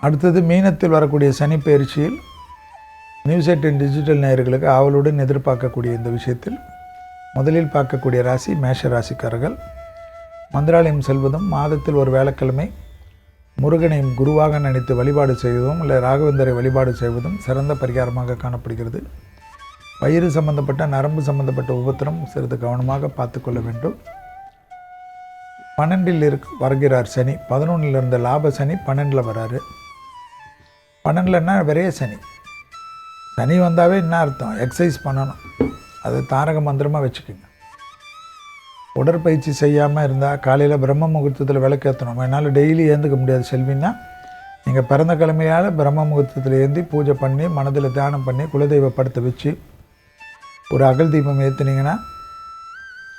அடுத்தது மீனத்தில் வரக்கூடிய சனி பயிற்சியில் நியூஸ் 18 டிஜிட்டல் நேயர்களுக்கு ஆவலுடன் எதிர்பார்க்கக்கூடிய இந்த விஷயத்தில் முதலில் பார்க்கக்கூடிய ராசி மேஷ ராசிக்காரர்கள். மந்திராலயம் செல்வதும், மாதத்தில் ஒரு வேளக்கிழமை முருகனையும் குருவாக நினைத்து வழிபாடு செய்வதும் இல்லை ராகவேந்தரை வழிபாடு செய்வதும் சிறந்த பரிகாரமாக காணப்படுகிறது. வயிறு சம்பந்தப்பட்ட நரம்பு சம்பந்தப்பட்ட உபத்திரம் சிறிது கவனமாக பார்த்து கொள்ள வேண்டும். 12 வருகிறார் சனி. 11 இருந்த லாப சனி 12 வராரு. 12ன்னா விரைய சனி. சனி வந்தாவே என்ன அர்த்தம்? எக்ஸசைஸ் பண்ணணும். அது தாரக மந்திரமாக வச்சுக்கோங்க. உடற்பயிற்சி செய்யாமல் இருந்தால் காலையில் பிரம்ம முகூர்த்தத்தில் விளக்கேற்றணும். என்னால் டெய்லி ஏந்துக்க முடியாது செல்வின்னா, நீங்கள் பிறந்த கிழமையால் பிரம்ம முகூர்த்தத்தில் ஏந்தி பூஜை பண்ணி மனதில் தியானம் பண்ணி குலதெய்வ படத்தை வச்சு ஒரு அகல் தீபம் ஏற்றுனீங்கன்னா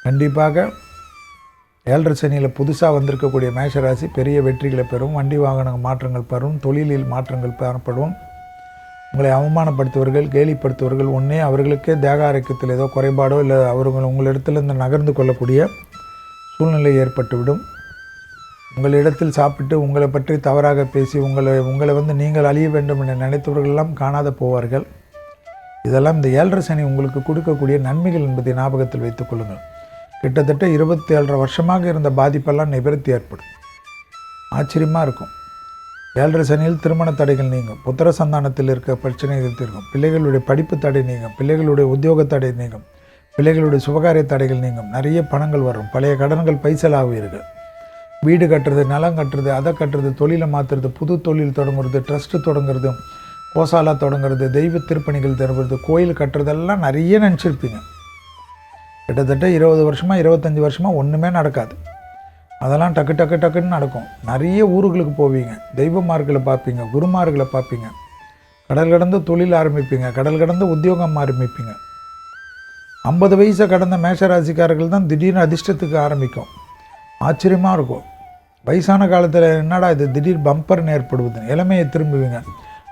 கண்டிப்பாக 7.5 சனியில் புதுசாக வந்திருக்கக்கூடிய மேஷராசி பெரிய வெற்றிகளை பெறும். வண்டி வாகன மாற்றங்கள் பெறும். தொழிலில் மாற்றங்கள் பெறப்படும். உங்களை அவமானப்படுத்துவர்கள், கேலிப்படுத்துவர்கள் ஒன்றே அவர்களுக்கே தேக ஆரோக்கியத்தில் ஏதோ குறைபாடோ இல்லை அவர்கள் உங்களிடத்திலிருந்து நகர்ந்து கொள்ளக்கூடிய சூழ்நிலை ஏற்பட்டுவிடும். உங்களிடத்தில் சாப்பிட்டு உங்களை பற்றி தவறாக பேசி உங்களை நீங்கள் அழிய வேண்டும் என நினைத்தவர்களெல்லாம் காணாத போவார்கள். இதெல்லாம் இந்த 7.5 சனி உங்களுக்கு கொடுக்கக்கூடிய நன்மைகள் என்பதை ஞாபகத்தில் வைத்துக் கொள்ளுங்கள். கிட்டத்தட்ட 27 வருஷமாக இருந்த பாதிப்பெல்லாம் நிவர்த்தி ஏற்படும். ஆச்சரியமாக இருக்கும். 7.5 சனியில் திருமண தடைகள் நீங்கும். புத்திர சந்தானத்தில் இருக்க பிரச்சனைகள் தீர்க்கும். பிள்ளைகளுடைய படிப்பு தடை நீங்கும். பிள்ளைகளுடைய உத்தியோக தடை நீங்கும். பிள்ளைகளுடைய சுபகாரிய தடைகள் நீங்கும். நிறைய பணங்கள் வரும். பழைய கடன்கள் பைசலாகுவீர்கள். வீடு கட்டுறது, நிலம் கட்டுறது, அதை கட்டுறது, தொழிலை மாற்றுறது, புது தொழில் தொடங்குறது, ட்ரஸ்ட்டு தொடங்குறது, கோசாலா தொடங்குறது, தெய்வ திருப்பணிகள் தருவது, கோயில் கட்டுறதெல்லாம் நிறைய நினச்சிருப்பீங்க. கிட்டத்தட்ட 20 வருஷமாக 25 வருஷமாக ஒன்றுமே நடக்காது. அதெல்லாம் டக்கு டக்கு டக்குன்னு நடக்கும். நிறைய ஊர்களுக்கு போவீங்க. தெய்வமார்களை பார்ப்பீங்க. குருமார்களை பார்ப்பீங்க. கடல் கடந்து தொழில் ஆரம்பிப்பீங்க. கடல் கடந்து உத்தியோகம் ஆரம்பிப்பீங்க. 50 வயசை கடந்த மேஷராசிக்காரர்கள் தான் திடீர்னு அதிர்ஷ்டத்துக்கு ஆரம்பிக்கும். ஆச்சரியமாக இருக்கும். வயசான காலத்தில் என்னடா இது திடீர் பம்பர்னு ஏற்படுவது. இளமையை திரும்புவீங்க.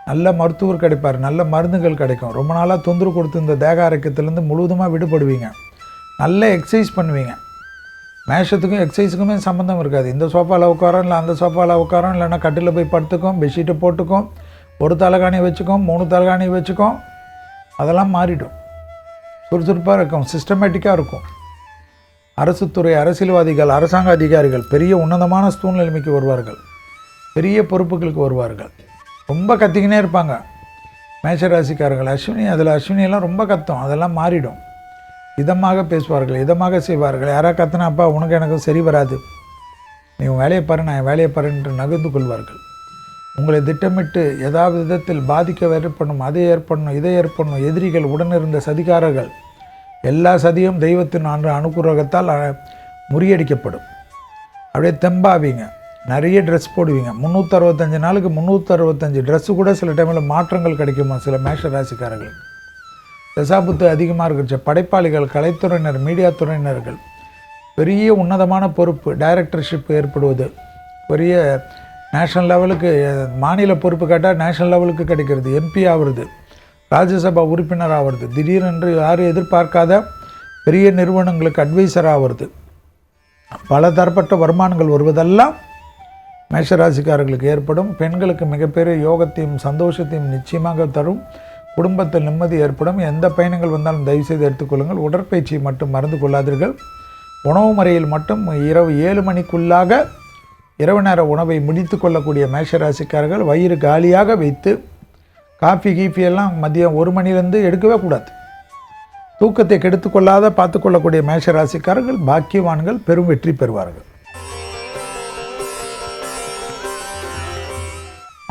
நல்ல மருத்துவர் கிடைப்பார். நல்ல மருந்துகள் கிடைக்கும். ரொம்ப நாளாக தொந்தரவு கொடுத்து இந்த தேக ஆரோக்கியத்திலேருந்து முழுவதுமாக விடுபடுவீங்க. நல்ல எக்ஸசைஸ் பண்ணுவீங்க. மேஷத்துக்கும் எக்ஸசைஸுக்குமே சம்மந்தம் இருக்காது. இந்த சோஃபாவில் உட்காரோம், இல்லை அந்த சோஃபாவில் உட்காரோம், இல்லைன்னா கட்டில் போய் படுத்துக்கும், பெட்ஷீட்டை போட்டுக்கும், ஒரு தலைகாணி வச்சுக்கோம், 3 தலைகாணி வச்சுக்கோம். அதெல்லாம் மாறிடும். சுறுசுறுப்பாக இருக்கும். சிஸ்டமேட்டிக்காக இருக்கும். அரசு துறை, அரசியல்வாதிகள், அரசாங்க அதிகாரிகள் பெரிய உன்னதமான சூழ்நிலைமைக்கு வருவார்கள். பெரிய பொறுப்புகளுக்கு வருவார்கள். ரொம்ப கத்திக்கினே இருப்பாங்க மேஷராசிக்காரர்கள். அஸ்வினியெல்லாம் ரொம்ப கத்தும். அதெல்லாம் மாறிடும். இதமாக பேசுவார்கள். இதமாக செய்வார்கள். யாராவது கத்தினாப்பா உனக்கு எனக்கு சரி வராது, நீ உன் வேலையை பாரு, நான் என் வேலையை பாரு என்று நகர்ந்து கொள்வார்கள். உங்களை திட்டமிட்டு ஏதாவது விதத்தில் பாதிக்க ஏற்படணும், அதை ஏற்படணும், இதை ஏற்படணும். எதிரிகள், உடனிருந்த சதிகாரர்கள், எல்லா சதியும் தெய்வத்தின் அனுகிரகத்தால் முறியடிக்கப்படும். அப்படியே தெம்பாவீங்க. நிறைய ட்ரெஸ் போடுவீங்க. 365 நாளுக்கு 365 ட்ரெஸ்ஸு கூட சில டைமில் மாற்றங்கள் கிடைக்குமா சில மேஷ ராசிக்காரர்களுக்கு. தசாபுத்து அதிகமாக இருக்கிற படைப்பாளிகள், கலைத்துறையினர், மீடியா துறையினர்கள் பெரிய உன்னதமான பொறுப்பு, டைரக்டர்ஷிப் ஏற்படுவது, பெரிய நேஷ்னல் லெவலுக்கு மாநில பொறுப்பு கேட்டால் நேஷ்னல் லெவலுக்கு கிடைக்கிறது, எம்பி ஆகிறது, ராஜ்யசபா உறுப்பினர் ஆகிறது, திடீரென்று யாரும் எதிர்பார்க்காத பெரிய நிறுவனங்களுக்கு அட்வைசர் ஆகிறது, பல தரப்பட்ட வருமானங்கள் வருவதெல்லாம் மேஷராசிக்காரர்களுக்கு ஏற்படும். பெண்களுக்கு மிகப்பெரிய யோகத்தையும் சந்தோஷத்தையும் நிச்சயமாக தரும். குடும்பத்தில் நிம்மதி ஏற்படும். எந்த பயணங்கள் வந்தாலும் தயவுசெய்து எடுத்துக்கொள்ளுங்கள். உடற்பயிற்சியை மட்டும் மறந்து கொள்ளாதீர்கள். உணவு முறையில் மட்டும் இரவு 7 மணிக்குள்ளாக இரவு நேர உணவை முடித்து கொள்ளக்கூடிய மேஷராசிக்காரர்கள் வயிறு காலியாக வைத்து காஃபி கீஃபியெல்லாம் மதியம் 1 மணிலேருந்து எடுக்கவே கூடாது. தூக்கத்தை கெடுத்துக்கொள்ளாத பார்த்துக்கொள்ளக்கூடிய மேஷராசிக்காரர்கள் பாக்கியவான்கள், பெரும் வெற்றி பெறுவார்கள்.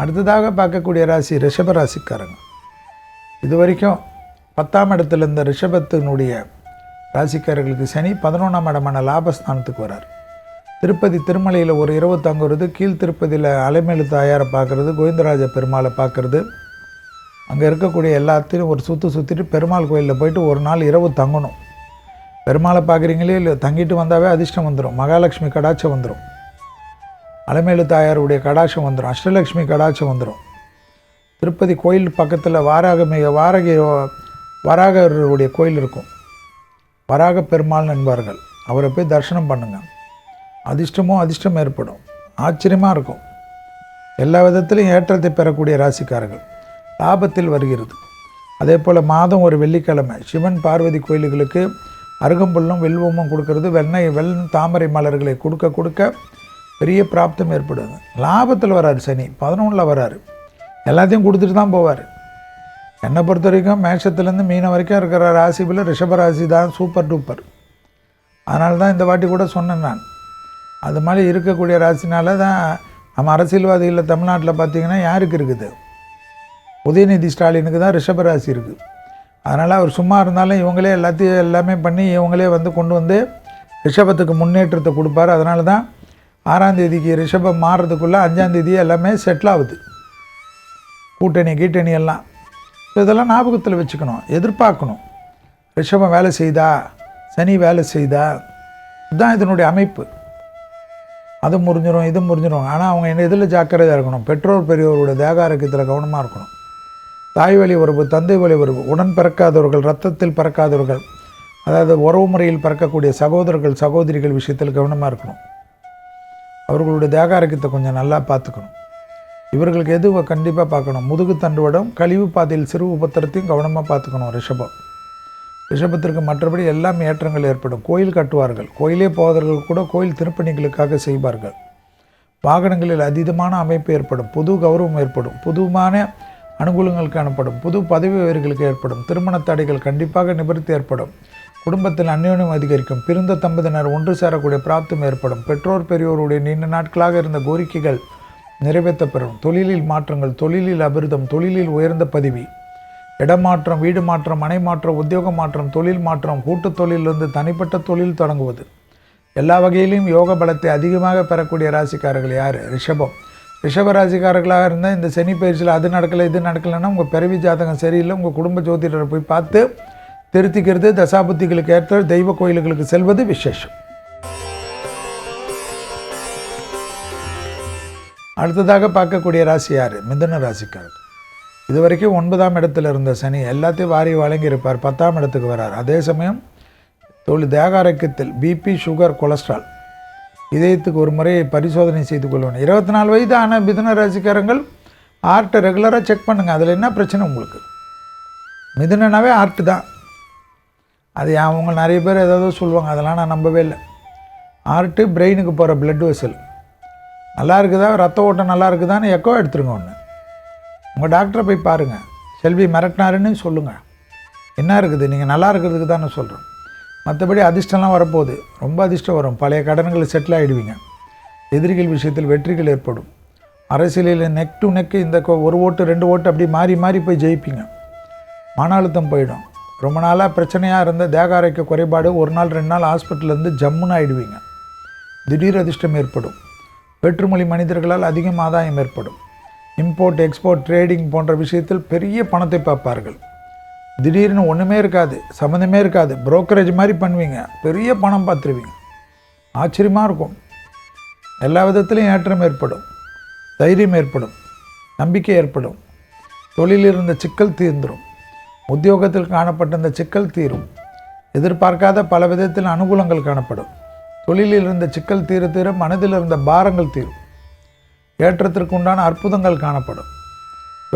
அடுத்ததாக பார்க்கக்கூடிய ராசி ரிஷப ராசிக்காரங்க. இது வரைக்கும் 10ஆம் இடத்துல இருந்த ரிஷபத்தினுடைய ராசிக்காரர்களுக்கு சனி 11ஆம் இடமான லாபஸ்தானத்துக்கு வரார். திருப்பதி திருமலையில் ஒரு இரவு தங்குறது, கீழ் திருப்பதியில் அலைமேலு தாயாரை பார்க்குறது, கோவிந்தராஜ பெருமாளை பார்க்குறது, அங்கே இருக்கக்கூடிய எல்லாத்தையும் ஒரு சுற்றிட்டு பெருமாள் கோயிலில் போயிட்டு ஒரு நாள் இரவு தங்கணும். பெருமாளை பார்க்குறீங்களே இல்லை, தங்கிட்டு வந்தாவே அதிர்ஷ்டம் வந்துடும். மகாலட்சுமி கடாட்சம் வந்துடும். அலைமேலு தாயாருடைய கடாட்சம் வந்துடும். அஷ்டலட்சுமி கடாட்சம் வந்துடும். திருப்பதி கோயில் பக்கத்தில் வாராகருடைய கோயில் இருக்கும். வராக பெருமாள் என்பார்கள். அவரை போய் தரிசனம் பண்ணுங்கள். அதிர்ஷ்டம் ஏற்படும். ஆச்சரியமாக இருக்கும். எல்லா விதத்திலும் ஏற்றத்தை பெறக்கூடிய ராசிக்காரர்கள். லாபத்தில் வருகிறது. அதே போல் மாதம் ஒரு வெள்ளிக்கிழமை சிவன் பார்வதி கோயில்களுக்கு அருகம்புல்லும் வில்வமும் கொடுக்கறது, வெள்ளம் தாமரை மலர்களை கொடுக்க பெரிய பிராப்தம் ஏற்படுது. லாபத்தில் வராரு சனி, 11ல் வராரு. எல்லாத்தையும் கொடுத்துட்டு தான் போவார். என்னை பொறுத்த வரைக்கும் மேஷத்துலேருந்து மீனம் வரைக்கும் இருக்கிற ராசிபில் ரிஷபராசி தான் சூப்பர் டூப்பர். அதனால தான் இந்த வாட்டி கூட சொன்னேன் நான். அது மாதிரி இருக்கக்கூடிய ராசினால தான் நம்ம அரசியல்வாதிகளில் தமிழ்நாட்டில் பார்த்திங்கன்னா யாருக்கு இருக்குது? உதயநிதி ஸ்டாலினுக்கு தான் ரிஷபராசி இருக்குது. அதனால் அவர் சும்மா இருந்தாலும் இவங்களே எல்லாமே பண்ணி இவங்களே கொண்டு வந்து ரிஷபத்துக்கு முன்னேற்றத்தை கொடுப்பார். அதனால தான் 6ஆம் தேதிக்கு ரிஷபம் மாறுறதுக்குள்ளே 5ஆம் தேதி எல்லாமே செட்டில் ஆகுது. கூட்டணி எல்லாம். ஸோ இதெல்லாம் ஞாபகத்தில் வச்சுக்கணும், எதிர்பார்க்கணும். ரிஷபம் வேலை செய்தா, சனி வேலை செய்தா, இதுதான் இதனுடைய அமைப்பு. அது முறிஞ்சிடும், இது முறிஞ்சிடும். ஆனால் அவங்க என்ன இதில் ஜாக்கிரதையாக இருக்கணும். பெற்றோர் பெரியோருடைய தேக ஆரோக்கியத்தில் கவனமாக இருக்கணும். தாய் வழி உறவு, தந்தை வழி உறவு, உடன் பிறக்காதவர்கள், இரத்தத்தில் பிறக்காதவர்கள், அதாவது உறவு முறையில் பிறக்கக்கூடிய சகோதரர்கள் சகோதரிகள் விஷயத்தில் கவனமாக இருக்கணும். அவர்களுடைய தேக ஆரோக்கியத்தை கொஞ்சம் நல்லா பார்த்துக்கணும். இவர்களுக்கு எது கண்டிப்பாக பார்க்கணும்? முதுகு தண்டுவடம், கழிவு பாதையில் சிறு உபத்திரத்தையும் கவனமாக பார்த்துக்கணும். ரிஷபத்திற்கு மற்றபடி எல்லாம் ஏற்றங்கள் ஏற்படும். கோயில் கட்டுவார்கள். கோயிலே போவதர்கள் கூட கோயில் திருப்பணிகளுக்காக செய்வார்கள். வாகனங்களில் அதீதமான அமைப்பு ஏற்படும். புது கௌரவம் ஏற்படும். புதுமான அனுகூலங்கள் காணப்படும். புது பதவி உயர்களுக்கு ஏற்படும். திருமண தடைகள் கண்டிப்பாக நிவர்த்தி ஏற்படும். குடும்பத்தில் அந்யோன்யம் அதிகரிக்கும். பிறந்த தம்பதியினர் ஒன்று சேரக்கூடிய பிராப்தம் ஏற்படும். பெற்றோர் பெரியோருடைய நீண்ட நாட்களாக இருந்த கோரிக்கைகள் நிறைவேற்றப்பெறும். தொழிலில் மாற்றங்கள், தொழிலில் அபிர்தம், தொழிலில் உயர்ந்த பதவி, இடமாற்றம், வீடு மாற்றம், மனை மாற்றம், உத்தியோக மாற்றம், தொழில் மாற்றம், கூட்டுத் தொழிலிருந்து தனிப்பட்ட தொழில் தொடங்குவது, எல்லா வகையிலும் யோக பலத்தை அதிகமாக பெறக்கூடிய ராசிக்காரர்கள் யார்? ரிஷப ராசிக்காரர்களாக இருந்தால் இந்த சனி பயிற்சியில் அது நடக்கலை இது நடக்கலைன்னா உங்கள் பிறவி ஜாதகம் சரியில்லை. உங்கள் குடும்ப ஜோதிடரை போய் பார்த்து திருத்திக்கிறது, தசாபுத்திகளுக்கு ஏற்ற தெய்வ கோயில்களுக்கு செல்வது விசேஷம். அடுத்ததாக பார்க்கக்கூடிய ராசி யார்? மிதுன ராசிக்காரர். இது வரைக்கும் 9ஆம் இடத்துல இருந்த சனி எல்லாத்தையும் வாரி வழங்கியிருப்பார். 10ஆம் இடத்துக்கு வரார். அதே சமயம் தேக ஆரோக்கியத்தில் பிபி, சுகர், கொலஸ்ட்ரால், இதயத்துக்கு ஒரு முறை பரிசோதனை செய்து கொள்ளணும். 24 வயது ஆன மிதுன ராசிக்காரங்கள் ஹார்ட்டை ரெகுலராக செக் பண்ணுங்கள். அதில் என்ன பிரச்சனை உங்களுக்கு? மிதுனனாவே ஹார்ட்டு தான். அது அவங்க நிறைய பேர் ஏதாவது சொல்லுவாங்க, அதெல்லாம் நான் நம்பவே இல்லை. ஹார்ட்டு பிரெயினுக்கு போகிற பிளட் வெசல் நல்லா இருக்குதா, ரத்த ஓட்டம் நல்லா இருக்குதான்னு எக்கோ எடுத்துருங்க. ஒன்று உங்கள் டாக்டரை போய் பாருங்கள். செல்வி மிரட்டினாருன்னு சொல்லுங்கள். என்ன இருக்குது, நீங்கள் நல்லா இருக்கிறதுக்கு தான் நான் சொல்கிறேன். மற்றபடி அதிர்ஷ்டம்லாம் வரப்போகுது. ரொம்ப அதிர்ஷ்டம் வரும். பழைய கடன்களை செட்டில் ஆகிடுவீங்க. எதிரிகள் விஷயத்தில் வெற்றிகள் ஏற்படும். அரசியலில் நெக் டு நெக் இந்த 1 ஓட்டு 2 ஓட்டு அப்படி மாறி போய் ஜெயிப்பீங்க. மன அழுத்தம் போயிடும். ரொம்ப நாளாக பிரச்சனையாக இருந்த தேக ஆரோக்கிய குறைபாடு 1 நாள் 2 நாள் ஹாஸ்பிட்டலேருந்து ஜம்முன்னு ஆகிடுவீங்க. திடீர் அதிர்ஷ்டம் ஏற்படும். வேற்றுமொழி மனிதர்களால் அதிகம் ஆதாயம் ஏற்படும். இம்போர்ட் எக்ஸ்போர்ட் ட்ரேடிங் போன்ற விஷயத்தில் பெரிய பணத்தை பார்ப்பார்கள். திடீர்னு ஒன்றுமே இருக்காது, சம்மந்தமே இருக்காது, புரோக்கரேஜ் மாதிரி பண்ணுவீங்க, பெரிய பணம் பார்த்துருவீங்க. ஆச்சரியமாக இருக்கும். எல்லா விதத்துலையும் ஏற்றம் ஏற்படும். தைரியம் ஏற்படும். நம்பிக்கை ஏற்படும். தொழிலில் இருந்த சிக்கல் தீர்ந்துடும். உத்தியோகத்தில் காணப்பட்ட இந்த சிக்கல் தீரும். எதிர்பார்க்காத பல விதத்தில் அனுகூலங்கள் காணப்படும். தொழிலில் இருந்த சிக்கல் தீர மனதில் இருந்த பாரங்கள் தீரும். ஏற்றத்திற்கு உண்டான அற்புதங்கள் காணப்படும்.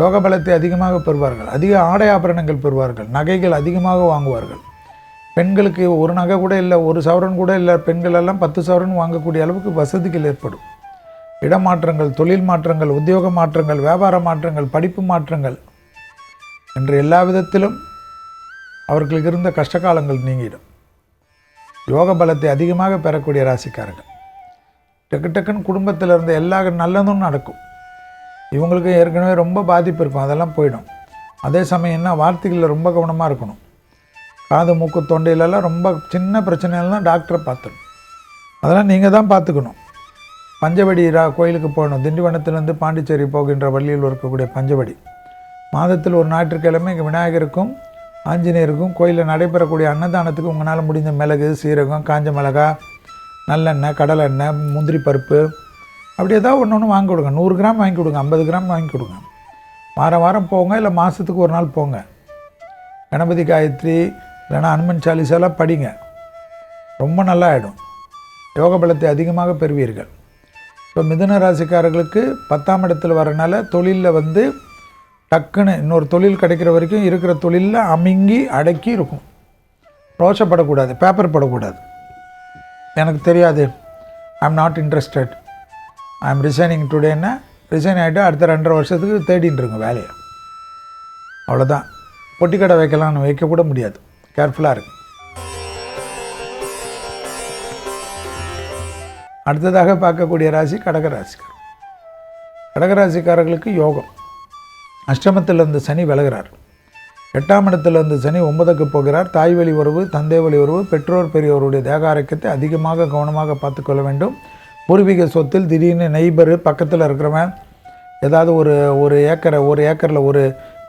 யோக பலத்தை அதிகமாக பெறுவார்கள். அதிக ஆடை ஆபரணங்கள் பெறுவார்கள். நகைகள் அதிகமாக வாங்குவார்கள். பெண்களுக்கு ஒரு நகை கூட இல்லை, 1 சவரன் கூட இல்லை, பெண்கள் எல்லாம் 10 சவரன் வாங்கக்கூடிய அளவுக்கு வசதிகள் ஏற்படும். இடமாற்றங்கள், தொழில் மாற்றங்கள், உத்தியோக மாற்றங்கள், வியாபார மாற்றங்கள், படிப்பு மாற்றங்கள் என்று எல்லா விதத்திலும் அவர்களுக்கு இருந்த கஷ்டகாலங்கள் நீங்கிடும். யோக பலத்தை அதிகமாக பெறக்கூடிய ராசிக்காரர்கள். டக்குன்னு குடும்பத்தில் இருந்த எல்லா நல்லதும் நடக்கும். இவங்களுக்கு ஏற்கனவே ரொம்ப பாதிப்பு இருக்கும், அதெல்லாம் போயிடும். அதே சமயம் என்ன, வார்த்தைகளில் ரொம்ப கவனமாக இருக்கணும். காது மூக்கு தொண்டையிலெல்லாம் ரொம்ப சின்ன பிரச்சனைலாம் டாக்டரை பார்த்துடும். அதெல்லாம் நீங்கள் தான் பார்த்துக்கணும். பஞ்சவடி கோயிலுக்கு போகணும். திண்டிவனத்திலேருந்து பாண்டிச்சேரி போகின்ற வழியில் இருக்கக்கூடிய பஞ்சவடி. மாதத்தில் ஒரு ஞாயிற்றுக்கிழமை இங்கே விநாயகருக்கும் ஆஞ்சநேயருக்கும் கோயிலில் நடைபெறக்கூடிய அன்னதானத்துக்கு உங்களால் முடிந்த மிளகு, சீரகம், காஞ்ச மிளகா, நல்லெண்ணெய், கடலெண்ணெய், முந்திரி பருப்பு, அப்படி ஏதாவது ஒன்று வாங்கி கொடுங்க. 100 கிராம் வாங்கி கொடுங்க, 50 கிராம் வாங்கி கொடுங்க. வாரம் போங்க, இல்லை மாதத்துக்கு ஒரு நாள் போங்க. கணபதி காயத்ரி இல்லைனா அனுமன் சாலிசாலாம் படிங்க. ரொம்ப நல்லா ஆகிடும். யோக பலத்தை அதிகமாக பெறுவீர்கள். ஸோ மிதுன ராசிக்காரர்களுக்கு 10ஆம் இடத்துல வரனால தொழிலில் வந்து டக்குன்னு இன்னொரு தொழில் கிடைக்கிற வரைக்கும் இருக்கிற தொழிலில் அமுங்கி அடக்கி இருக்கும். ரோஷப்படக்கூடாது, பேப்பர் படக்கூடாது. எனக்கு தெரியாது, I am not interested, I am resigning டுடேன்னா ரிசைன் ஆகிட்டு அடுத்த 2.5 வருஷத்துக்கு தேடின்னு இருங்க வேலையை. அவ்வளோதான். பொட்டி கடை வைக்கலாம்னு வைக்கக்கூட முடியாது. கேர்ஃபுல்லாக இருக்கு. அடுத்ததாக பார்க்கக்கூடிய ராசி கடகராசிக்காரர். கடகராசிக்காரர்களுக்கு யோகம். அஷ்டமத்தில் இருந்து சனி விலகிறார். 8ஆம் இடத்துல இருந்து சனி 9க்கு போகிறார். தாய் வழி உறவு, தந்தை வழி உறவு, பெற்றோர் பெரியவருடைய தேக ஆரோக்கியத்தை அதிகமாக கவனமாக பார்த்துக்கொள்ள வேண்டும். பூர்வீக சொத்தில் திடீர்னு நெய்பர் பக்கத்தில் இருக்கிறவன் ஏதாவது ஒரு ஏக்கரில் ஒரு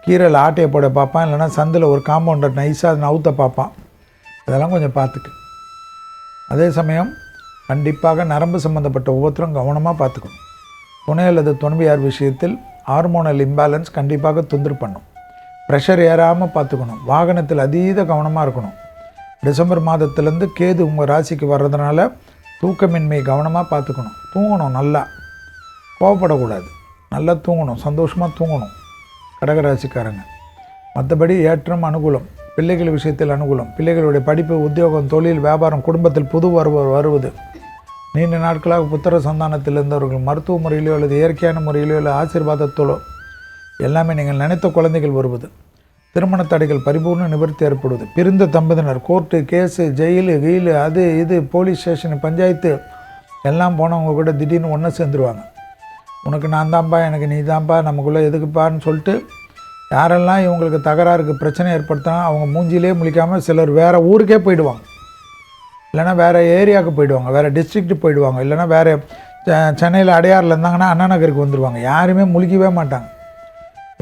கீரையில் ஆட்டையை போட பார்ப்பான், இல்லைனா சந்தில் ஒரு காம்பவுண்டர் நைஸாக நவுத்த பார்ப்பான். இதெல்லாம் கொஞ்சம் பார்த்துக்கு. அதே சமயம் கண்டிப்பாக நரம்பு சம்மந்தப்பட்ட ஒவ்வொருத்தரும் கவனமாக பார்த்துக்கணும். துணை அல்லது துணைவியார் விஷயத்தில் ஹார்மோனல் இம்பேலன்ஸ் கண்டிப்பாக தொந்தரவு பண்ணும். ப்ரெஷர் ஏறாமல் பார்த்துக்கணும். வாகனத்தில் அதீத கவனமாக இருக்கணும். டிசம்பர் மாதத்துலேருந்து கேது உங்கள் ராசிக்கு வர்றதுனால தூக்கமின்மை கவனமாக பார்த்துக்கணும். தூங்கணும், நல்லா கோவப்படக்கூடாது, நல்லா தூங்கணும், சந்தோஷமாக தூங்கணும் கடகராசிக்காரங்க. மற்றபடி ஏற்றம், அனுகூலம், பிள்ளைகள் விஷயத்தில் அனுகூலம், பிள்ளைகளுடைய படிப்பு, உத்தியோகம், தொழில், வியாபாரம், குடும்பத்தில் புது வருவது, நீண்ட நாட்களாக புத்திர சந்தானத்தில் இருந்தவர்கள் மருத்துவ முறையிலோ அல்லது இயற்கையான முறையிலோ இல்லை ஆசீர்வாதத்தோலோ எல்லாமே நீங்கள் நினைத்த குழந்தைகள் வருவது, திருமண தடைகள் பரிபூர்ண நிவர்த்தி ஏற்படுவது, பிரிந்த தம்பதியினர் கோர்ட்டு கேஸு ஜெயிலு கீழு அது இது போலீஸ் ஸ்டேஷனு பஞ்சாயத்து எல்லாம் போனவங்க கூட திடீர்னு ஒன்று சேர்ந்துருவாங்க. உனக்கு நான் தான்ப்பா, எனக்கு நீ தான்ப்பா, நமக்குள்ளே எதுக்குப்பான்னு சொல்லிட்டு யாரெல்லாம் இவங்களுக்கு தகராறுக்கு பிரச்சனை ஏற்படுத்தினா அவங்க மூஞ்சிலே முழிக்காமல் சிலர் வேறு ஊருக்கே போயிடுவாங்க, இல்லைனா வேறு ஏரியாவுக்கு போயிடுவாங்க, வேறு டிஸ்ட்ரிக்ட்டு போயிடுவாங்க, இல்லைனா வேறு சென்னையில் அடையாறில் இருந்தாங்கன்னா அண்ணா நகருக்கு வந்துடுவாங்க. யாருமே முழிக்கவே மாட்டாங்க.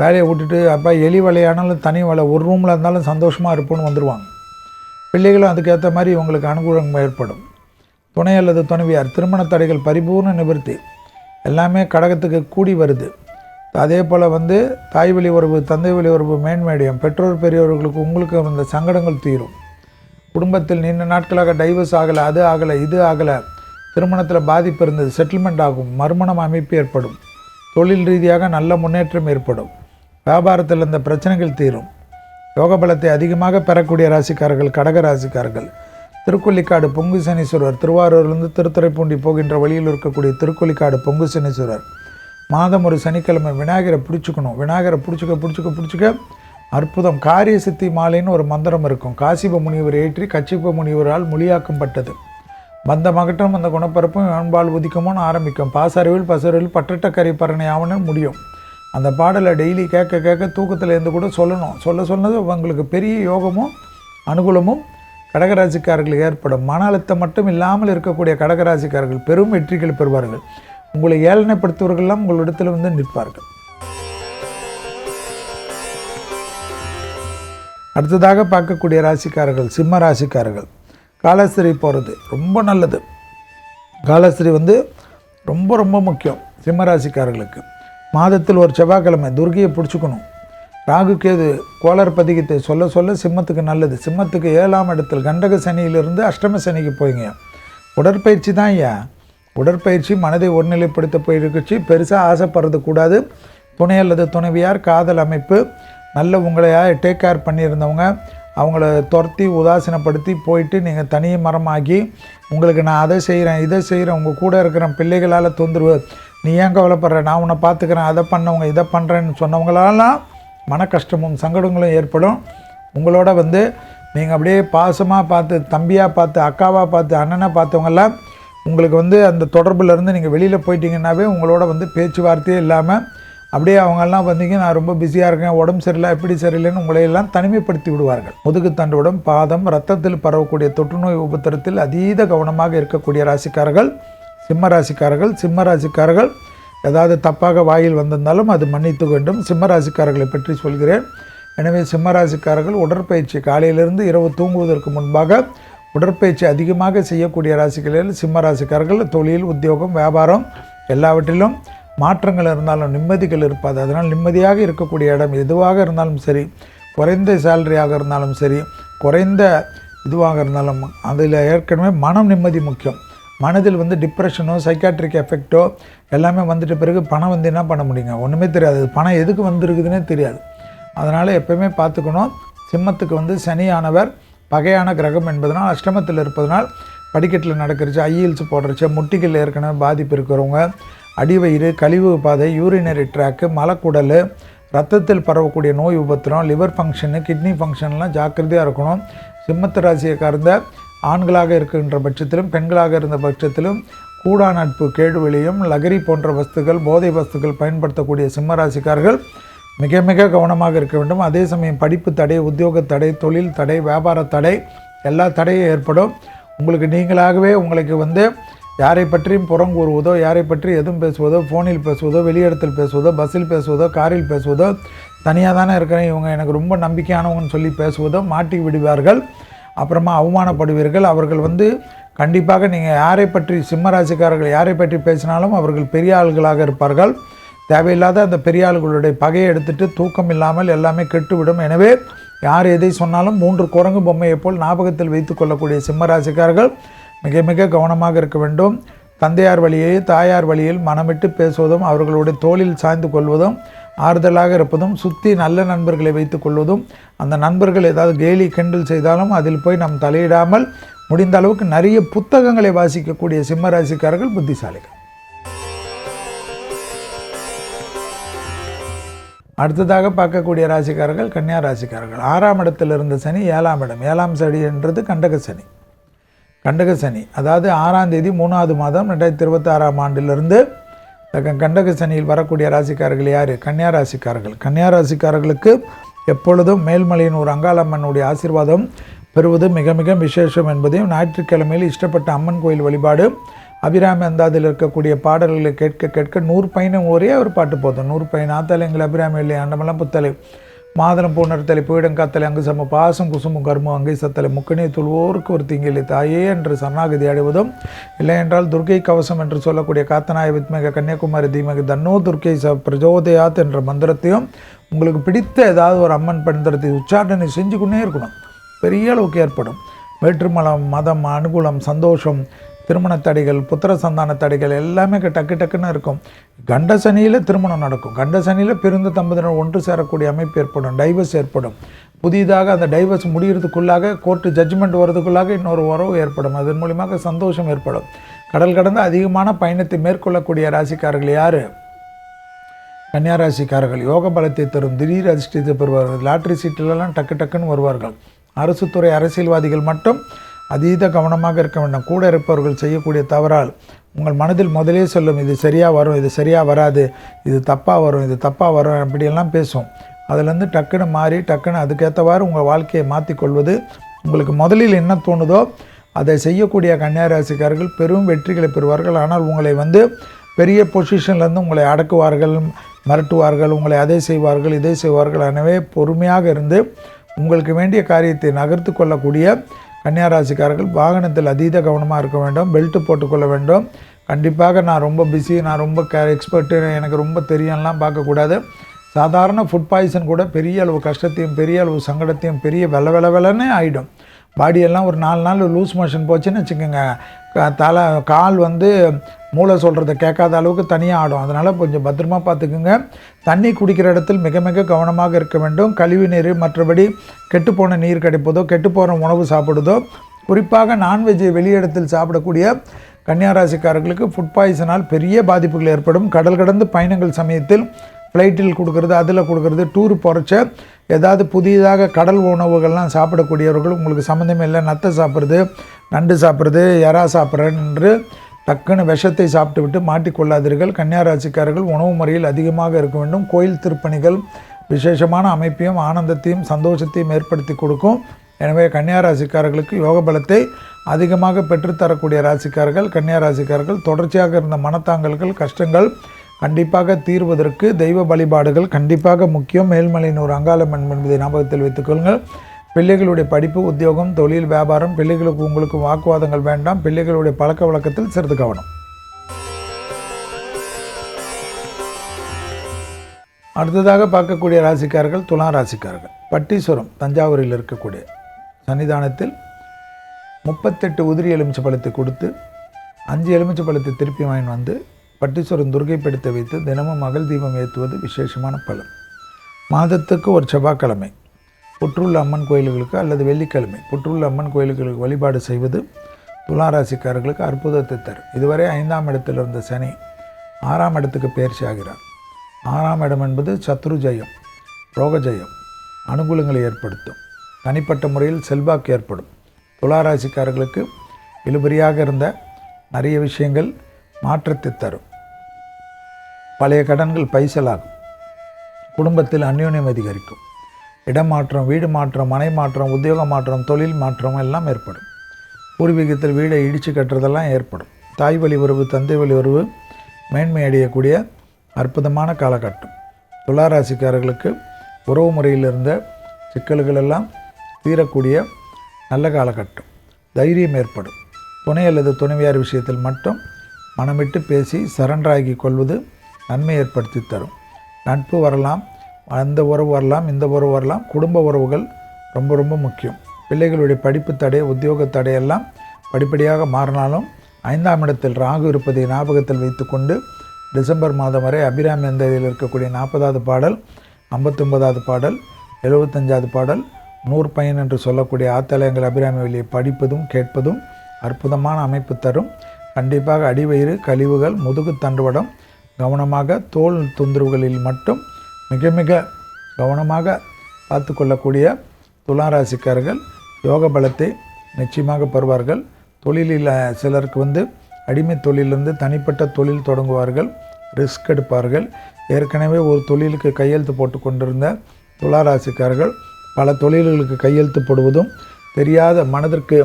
வேலையை விட்டுட்டு அப்பா எலி வலையானாலும் தனி வலை, ஒரு ரூமில் இருந்தாலும் சந்தோஷமாக இருப்போன்னு வந்துடுவாங்க. பிள்ளைகளும் அதுக்கேற்ற மாதிரி இவங்களுக்கு அனுகூலம் ஏற்படும். துணை அல்லது துணைவியார் திருமண தடைகள் பரிபூர்ண நிவர்த்தி எல்லாமே கடகத்துக்கு கூடி வருது. அதே போல் வந்து தாய் வழி உறவு, தந்தை வழி உறவு மேன்மேடியம், பெற்றோர் பெரியவர்களுக்கு உங்களுக்கு அந்த சங்கடங்கள் தீரும். குடும்பத்தில் நீண்ட நாட்களாக டைவர்ஸ் ஆகலை, அது ஆகலை, இது ஆகலை, திருமணத்தில் பாதிப்பு இருந்தது, செட்டில்மெண்ட் ஆகும், மறுமணம் அமைப்பு ஏற்படும், தொழில் ரீதியாக நல்ல முன்னேற்றம் ஏற்படும், வியாபாரத்தில் இருந்த பிரச்சனைகள் தீரும். யோக பலத்தை அதிகமாக பெறக்கூடிய ராசிக்காரர்கள் கடக ராசிக்காரர்கள். திருக்கொல்லிக்காடு பொங்கு சனீஸ்வரர், திருவாரூர்லேருந்து திருத்துறைப்பூண்டி போகின்ற வழியில் இருக்கக்கூடிய திருக்கொல்லிக்காடு பொங்கு சனீஸ்வரர் மாதம் ஒரு சனிக்கிழமை விநாயகரை பிடிச்சிக்கணும். விநாயகரை பிடிச்சிக்க அற்புதம். காரிய சித்தி மாலைன்னு ஒரு மந்திரம் இருக்கும். காசிப முனிவர் ஏற்றி கச்சிப முனிவரால் மொழியாக்கப்பட்டது. பந்த மகட்டம் அந்த குணப்பரப்பும் அன்பால் உதிக்கமும் ஆரம்பிக்கும். பாசறிவில் பசறிவில் பட்டட்ட கரை பரணை ஆவணன்னு முடியும். அந்த பாடலை டெய்லி கேட்க தூக்கத்தில் இருந்து கூட சொன்னது உங்களுக்கு பெரிய யோகமும் அனுகூலமும் கடகராசிக்காரர்களுக்கு ஏற்படும். மன அழுத்தம் மட்டும் இல்லாமல் இருக்கக்கூடிய கடகராசிக்காரர்கள் பெரும் வெற்றிகள் பெறுவார்கள். உங்களை ஏளனைப்படுத்துவர்கள்லாம் உங்களிடத்தில் வந்து நிற்பார்கள். அடுத்ததாக பார்க்கக்கூடிய ராசிக்காரர்கள் சிம்ம ராசிக்காரர்கள். காலஸ்திரி போகிறது ரொம்ப நல்லது. காலஸ்திரி வந்து ரொம்ப ரொம்ப முக்கியம் சிம்ம ராசிக்காரர்களுக்கு. மாதத்தில் ஒரு செவ்வாய்க்கிழமை துர்கையை பிடிச்சிக்கணும். ராகு கேது கோளர் பதிகத்தை சொல்ல சிம்மத்துக்கு நல்லது. சிம்மத்துக்கு 7ஆம் இடத்தில் கண்டக சனியிலிருந்து அஷ்டம சனிக்கு போய்ங்க. உடற்பயிற்சி தான் ஐயா. உடற்பயிற்சி மனதை ஒருநிலைப்படுத்த போயிருக்குச்சு. பெருசாக ஆசைப்படுறது கூடாது. துணை அல்லது துணைவியார் காதல் அமைப்பு நல்ல உங்களை டேக் கேர் பண்ணியிருந்தவங்க அவங்கள துரத்தி உதாசீனப்படுத்தி போயிட்டு நீங்கள் தனிய மரமாகி உங்களுக்கு நான் அதை செய்கிறேன் இதை செய்கிறேன், உங்கள் கூட இருக்கிற பிள்ளைகளால் தொந்தரவு, நீ ஏன் கவலைப்படுற, நான் உன்னை பார்த்துக்கிறேன், அதை பண்ணவங்க இதை பண்ணுறேன்னு சொன்னவங்களாலாம் மன கஷ்டமும் சங்கடங்களும் ஏற்படும். உங்களோட வந்து நீங்கள் அப்படியே பாசமாக பார்த்து, தம்பியாக பார்த்து, அக்காவாக பார்த்து, அண்ணனை பார்த்தவங்கெல்லாம் உங்களுக்கு வந்து அந்த தொடர்புலேருந்து நீங்கள் வெளியில் போயிட்டீங்கன்னாவே உங்களோட வந்து பேச்சுவார்த்தையே இல்லாமல் அப்படியே அவங்கெல்லாம் வந்தீங்க நான் ரொம்ப பிஸியாக இருக்கேன், உடம்பு சரியில்லை, எப்படி சரியில்லைன்னு உங்களையெல்லாம் தனிமைப்படுத்தி விடுவார்கள். முதுகுத்தண்டுடன் பாதம் ரத்தத்தில் பரவக்கூடிய தொற்றுநோய் உபத்திரத்தில் அதீத கவனமாக இருக்கக்கூடிய ராசிக்காரர்கள் சிம்ம ராசிக்காரர்கள். சிம்ம ராசிக்காரர்கள் ஏதாவது தப்பாக வாயில் வந்திருந்தாலும் அது மன்னித்து வேண்டும். சிம்ம ராசிக்காரர்களை பற்றி சொல்கிறேன். எனவே சிம்ம ராசிக்காரர்கள் உடற்பயிற்சி காலையிலிருந்து இரவு தூங்குவதற்கு முன்பாக உடற்பயிற்சி அதிகமாக செய்யக்கூடிய ராசிகளில் சிம்ம ராசிக்காரர்கள். தொழில், உத்தியோகம், வியாபாரம் எல்லாவற்றிலும் மாற்றங்கள் இருந்தாலும் நிம்மதிகள் இருப்பாது. அதனால் நிம்மதியாக இருக்கக்கூடிய இடம் எதுவாக இருந்தாலும் சரி, குறைந்த சேலரியாக இருந்தாலும் சரி, குறைந்த இதுவாக இருந்தாலும் அதில் ஏற்கனவே மனம் நிம்மதி முக்கியம். மனதில் வந்து டிப்ரெஷனோ சைக்காட்ரிக் எஃபெக்டோ எல்லாமே வந்துட்ட பிறகு பணம் வந்து என்ன பண்ண முடியுங்க? ஒன்றுமே தெரியாது. பணம் எதுக்கு வந்திருக்குதுன்னே தெரியாது. அதனால் எப்போயுமே பார்த்துக்கணும். சிம்மத்துக்கு வந்து சனியானவர் பகையான கிரகம் என்பதனால் அஷ்டமத்தில் இருப்பதனால் படிக்கட்டில் நடக்கிறச்சு, ஹீல்ஸ் போடுறச்சு, முட்டிகள் ஏற்கனவே பாதிப்பு இருக்கிறவங்க, அடிவயிறு, கழிவு பாதை, யூரினரி ட்ராக்கு, மலக்குடல், ரத்தத்தில் பரவக்கூடிய நோய் உபத்திரம், லிவர் ஃபங்க்ஷனு, கிட்னி ஃபங்க்ஷன்லாம் ஜாக்கிரதையாக இருக்கணும். சிம்மத்து ராசியை சார்ந்த ஆண்களாக இருக்கின்ற பட்சத்திலும் பெண்களாக இருந்த பட்சத்திலும் கூடா நட்பு, கேடுவெளியும், லகரி போன்ற வஸ்துகள், போதை வஸ்துகள் பயன்படுத்தக்கூடிய சிம்மராசிக்காரர்கள் மிக மிக கவனமாக இருக்க வேண்டும். அதே சமயம் படிப்பு தடை, உத்தியோக தடை, தொழில் தடை, வியாபார தடை, எல்லா தடையும் ஏற்படும். உங்களுக்கு நீங்களாகவே உங்களுக்கு வந்து யாரை பற்றியும் புறங்கூறுவதோ, யாரை பற்றி எதுவும் பேசுவதோ, ஃபோனில் பேசுவதோ, வெளியிடத்தில் பேசுவதோ, பஸ்ஸில் பேசுவதோ, காரில் பேசுவதோ, தனியாக தானே இருக்கிறேன், இவங்க எனக்கு ரொம்ப நம்பிக்கையானவங்கன்னு சொல்லி பேசுவதோ மாட்டி விடுவார்கள். அப்புறமா அவமானப்படுவீர்கள். அவர்கள் வந்து கண்டிப்பாக நீங்கள் யாரை பற்றி சிம்மராசிக்காரர்கள் யாரை பற்றி பேசினாலும் அவர்கள் பெரிய ஆள்களாக இருப்பார்கள். தேவையில்லாத அந்த பெரிய ஆள்களுடைய பகையை எடுத்துகிட்டு தூக்கம் இல்லாமல் எல்லாமே கெட்டுவிடும். எனவே யார் எதை சொன்னாலும் 3 குரங்கு பொம்மையை போல் ஞாபகத்தில் வைத்து கொள்ளக்கூடிய சிம்மராசிக்காரர்கள் மிக மிக கவனமாக இருக்க வேண்டும். தந்தையார் வழியை தாயார் வழியில் மனமிட்டு பேசுவதும், அவர்களுடைய தோளில் சாய்ந்து கொள்வதும், ஆறுதலாக இருப்பதும், சுற்றி நல்ல நண்பர்களை வைத்துக் கொள்வதும், அந்த நண்பர்கள் ஏதாவது கேலி கிண்டல் செய்தாலும் அதில் போய் நாம் தலையிடாமல் முடிந்த அளவுக்கு நிறைய புத்தகங்களை வாசிக்கக்கூடிய சிம்மராசிக்காரர்கள் புத்திசாலிகள். அடுத்ததாக பார்க்கக்கூடிய ராசிக்காரர்கள் கன்னியா ராசிக்காரர்கள். 6ஆம் இடத்தில் இருந்த சனி 7ஆம் இடம். 7ஆம் சனி என்றது கண்டக சனி. கண்டக சனி அதாவது 6ஆம் தேதி 3வது மாதம் 2026ஆம் ஆண்டிலிருந்து கண்டக சனியில் வரக்கூடிய ராசிக்காரர்கள் யார்? கன்னியா ராசிக்காரர்கள். கன்னியா ராசிக்காரர்களுக்கு எப்பொழுதும் மேல்மலையின் ஒரு அங்காளம்மனுடைய ஆசீர்வாதம் பெறுவது மிக மிக விசேஷம் என்பதையும், ஞாயிற்றுக்கிழமையில் இஷ்டப்பட்ட அம்மன் கோயில் வழிபாடு, அபிராமி அந்தாதில் இருக்கக்கூடிய பாடல்களை கேட்க கேட்க 100 பயணம் ஒரே ஒரு பாட்டு போதும். 100 பயணம் ஆத்தலை எங்கள் அபிராமி இல்லை அண்டமெல்லாம் புத்தலை மாதளம் பூனர்த்தலை பீடம் காத்தலை அங்கு சம பாசம் குசுமும் கர்மம் அங்கை சத்தலை முக்கணியை துள்வோருக்கு ஒரு தீங்கிலை தாயே என்று சரணாகதி அடைவதும், இல்லை என்றால் துர்க்கை கவசம் என்று சொல்லக்கூடிய காத்தனாய வித்மக கன்னியாகுமரி தீமக தன்னோ துர்க்கை பிரஜோதயாத் என்ற மந்திரத்தையும் உங்களுக்கு பிடித்த ஏதாவது ஒரு அம்மன் மந்திரத்தை உச்சாரணை செஞ்சு கொண்டே இருக்கணும். பெரிய அளவுக்கு ஏற்படும். வேற்றுமலம், மதம், அனுகூலம், சந்தோஷம், திருமண தடைகள், புத்திர சந்தான தடைகள் எல்லாமே டக்கு டக்குன்னு இருக்கும். கண்ட சனியில் திருமணம் நடக்கும். கண்ட சனியில் பிறந்த தம்பதியினர் ஒன்று சேரக்கூடிய அமைப்பு ஏற்படும். டைவர்ஸ் ஏற்படும். புதிதாக அந்த டைவர்ஸ் முடிகிறதுக்குள்ளாக கோர்ட்டு ஜட்ஜ்மெண்ட் வரதுக்குள்ளாக இன்னொரு உறவு ஏற்படும். அதன் மூலியமாக சந்தோஷம் ஏற்படும். கடல் கடந்து அதிகமான பயணத்தை மேற்கொள்ளக்கூடிய ராசிக்காரர்கள் யார்? கன்னியா ராசிக்காரர்கள். யோக பலத்தை தரும், திடீர் அதிர்ஷ்டத்தை பெறுவார்கள். லாட்ரி சீட்டிலெல்லாம் டக்கு டக்குன்னு வருவார்கள். அரசு துறை அரசியல்வாதிகள் மட்டும் அதீத கவனமாக இருக்க வேண்டும். கூட இருப்பவர்கள் செய்யக்கூடிய தவறால் உங்கள் மனதில் முதலே சொல்லும், இது சரியாக வரும், இது சரியாக வராது, இது தப்பாக வரும், இது தப்பாக வரும், அப்படியெல்லாம் பேசும். அதிலேருந்து டக்குன்னு மாறி டக்குன்னு அதுக்கேற்றவாறு உங்கள் வாழ்க்கையை மாற்றிக்கொள்வது, உங்களுக்கு முதலில் என்ன தோணுதோ அதை செய்யக்கூடிய கன்னியா ராசிக்காரர்கள் பெரும் வெற்றிகளை பெறுவார்கள். ஆனால் உங்களை வந்து பெரிய பொசிஷன்லேருந்து உங்களை அடக்குவார்கள், மிரட்டுவார்கள், உங்களை அதை செய்வார்கள், இதை செய்வார்கள். எனவே பொறுமையாக இருந்து உங்களுக்கு வேண்டிய காரியத்தை நகர்த்து கொள்ளக்கூடிய கன்னியா ராசிக்காரர்கள் வாகனத்தில் அதீத கவனமாக இருக்க வேண்டும். பெல்ட்டு போட்டுக்கொள்ள வேண்டும். கண்டிப்பாக நான் ரொம்ப பிஸி, நான் ரொம்ப எக்ஸ்பர்ட்டு, எனக்கு ரொம்ப தெரியும்லாம் பார்க்கக்கூடாது. சாதாரண ஃபுட் பாய்சன் கூட பெரிய அளவு கஷ்டத்தையும் பெரிய அளவு சங்கடத்தையும் பெரிய வெள்ளன்னு ஆகிடும். பாடியெல்லாம் ஒரு 4 நாள் லூஸ் மோஷன் போச்சுன்னு வச்சுக்கோங்க, கால் வந்து மூளை சொல்கிறத கேட்காத அளவுக்கு தனியாக ஆடும். அதனால் கொஞ்சம் பத்திரமா பார்த்துக்குங்க. தண்ணி குடிக்கிற இடத்தில் மிக மிக கவனமாக இருக்க வேண்டும். கழிவு நீர், மற்றபடி கெட்டுப்போன நீர் கிடைப்பதோ, கெட்டுப்போன உணவு சாப்பிடுதோ, குறிப்பாக நான்வெஜ்ஜை வெளியிடத்தில் சாப்பிடக்கூடிய கன்னியா ராசிக்காரர்களுக்கு ஃபுட் பாய்சனால் பெரிய பாதிப்புகள் ஏற்படும். கடல் கடந்து பயணங்கள் சமயத்தில் ஃப்ளைட்டில் கொடுக்குறது, அதில் கொடுக்குறது, டூர் போகிறச்ச ஏதாவது புதிதாக கடல் உணவுகள்லாம் சாப்பிடக்கூடியவர்கள் உங்களுக்கு சம்மந்தமே இல்லை, நத்தை சாப்பிட்றது, நண்டு சாப்பிட்றது, எறா சாப்பிட்றேன் என்று டக்குன்னு விஷத்தை சாப்பிட்டு விட்டு மாட்டிக்கொள்ளாதீர்கள். கன்னியா ராசிக்காரர்கள் உணவு முறையில் அதிகமாக இருக்க வேண்டும். கோயில் திருப்பணிகள் விசேஷமான அமைப்பையும் ஆனந்தத்தையும் சந்தோஷத்தையும் ஏற்படுத்தி கொடுக்கும். எனவே கன்னியா ராசிக்காரர்களுக்கு யோக பலத்தை அதிகமாக பெற்றுத்தரக்கூடிய ராசிக்காரர்கள் கன்னியா ராசிக்காரர்கள். தொடர்ச்சியாக இருந்த மனத்தாங்கல்கள், கஷ்டங்கள் கண்டிப்பாக தீர்வதற்கு தெய்வ வழிபாடுகள் கண்டிப்பாக முக்கியம். மேல்மலையின் ஒரு அங்காளம்மன் என்பதை ஞாபகத்தில் வைத்துக்கொள்ளுங்கள். பிள்ளைகளுடைய படிப்பு, உத்தியோகம், தொழில், வியாபாரம், பிள்ளைகளுக்கு உங்களுக்கு வாக்குவாதங்கள் வேண்டாம். பிள்ளைகளுடைய பழக்க வழக்கத்தில் சிறிது கவனம். அடுத்ததாக பார்க்கக்கூடிய ராசிக்காரர்கள் துலா ராசிக்காரர்கள். பட்டீஸ்வரம் தஞ்சாவூரில் இருக்கக்கூடிய சன்னிதானத்தில் 38 உதிரி எலுமிச்சை பழத்தை கொடுத்து 5 எலுமிச்சை பழத்தை திருப்பி வாங்கிட்டு வந்து பட்டீஸ்வரன் துர்க்கை படத்தை வைத்து தினமும் அகல் தீபம் ஏற்றுவது விசேஷமான பலன். மாதத்துக்கு ஒரு செவ்வாய்க்கிழமை புற்றுள்ள அம்மன் கோயில்களுக்கு அல்லது வெள்ளிக்கிழமை புற்றுள்ள அம்மன் கோயில்களுக்கு வழிபாடு செய்வது துளாராசிக்காரர்களுக்கு அற்புதத்தை தரும். இதுவரை 5ஆம் இடத்தில் இருந்த சனி 6ஆம் இடத்துக்கு பயிற்சி ஆகிறார். 6ஆம் இடம் என்பது சத்ரு ஜெயம், ரோக ஜெயம், அனுகூலங்களை ஏற்படுத்தும். தனிப்பட்ட முறையில் செல்வாக்கு ஏற்படும். துளாராசிக்காரர்களுக்கு இழுபறியாக இருந்த நிறைய விஷயங்கள் மாற்றத்தை தரும். பழைய கடன்கள் பைசலாகும். குடும்பத்தில் அந்யோன்யம் அதிகரிக்கும். இடமாற்றம், வீடு மாற்றம், மனை மாற்றம், உத்தியோக மாற்றம், தொழில் மாற்றம் எல்லாம் ஏற்படும். பூர்வீகத்தில் வீடை இடித்து கட்டுறதெல்லாம் ஏற்படும். தாய் வழி உறவு, தந்தை வழி உறவு மேன்மை அடையக்கூடிய அற்புதமான காலகட்டம். துளாராசிக்காரர்களுக்கு உறவு முறையில் இருந்த சிக்கல்கள் எல்லாம் தீரக்கூடிய நல்ல காலகட்டம். தைரியம் ஏற்படும். துணை அல்லது துணைவியார் விஷயத்தில் மட்டும் மனமிட்டு பேசி சரண்டராகி கொள்வது நன்மை ஏற்படுத்தி தரும். நட்பு வரலாம், அந்த உறவு வரலாம், இந்த உறவு வரலாம். குடும்ப உறவுகள் ரொம்ப ரொம்ப முக்கியம். பிள்ளைகளுடைய படிப்பு தடை, உத்தியோக தடையெல்லாம் படிப்படியாக மாறினாலும் 5ஆம் இடத்தில் ராகு இருப்பதை ஞாபகத்தில் வைத்துக்கொண்டு டிசம்பர் மாதம் வரை அபிராமி அந்தாதியில் இருக்கக்கூடிய 40வது பாடல், 59வது பாடல், 75வது பாடல், 100 பயன் என்று சொல்லக்கூடிய ஆத்தலயங்கள் அபிராமி வழியை படிப்பதும் கேட்பதும் அற்புதமான அமைப்பு தரும். கண்டிப்பாக அடிவயிறு, கழிவுகள், முதுகு தண்டுவடம் கவனமாக, தோல் தொந்தரவுகளில் மட்டும் மிக மிக கவனமாக பார்த்து கொள்ளக்கூடிய துளாராசிக்காரர்கள் யோக பலத்தை நிச்சயமாக பெறுவார்கள். தொழிலில் சிலருக்கு அடிமை தொழிலிருந்து தனிப்பட்ட தொழில் தொடங்குவார்கள், ரிஸ்க் எடுப்பார்கள். ஏற்கனவே ஒரு தொழிலுக்கு கையெழுத்து போட்டு கொண்டிருந்த துளாராசிக்காரர்கள் பல தொழில்களுக்கு கையெழுத்து போடுவதும், தெரியாத மனதிற்கு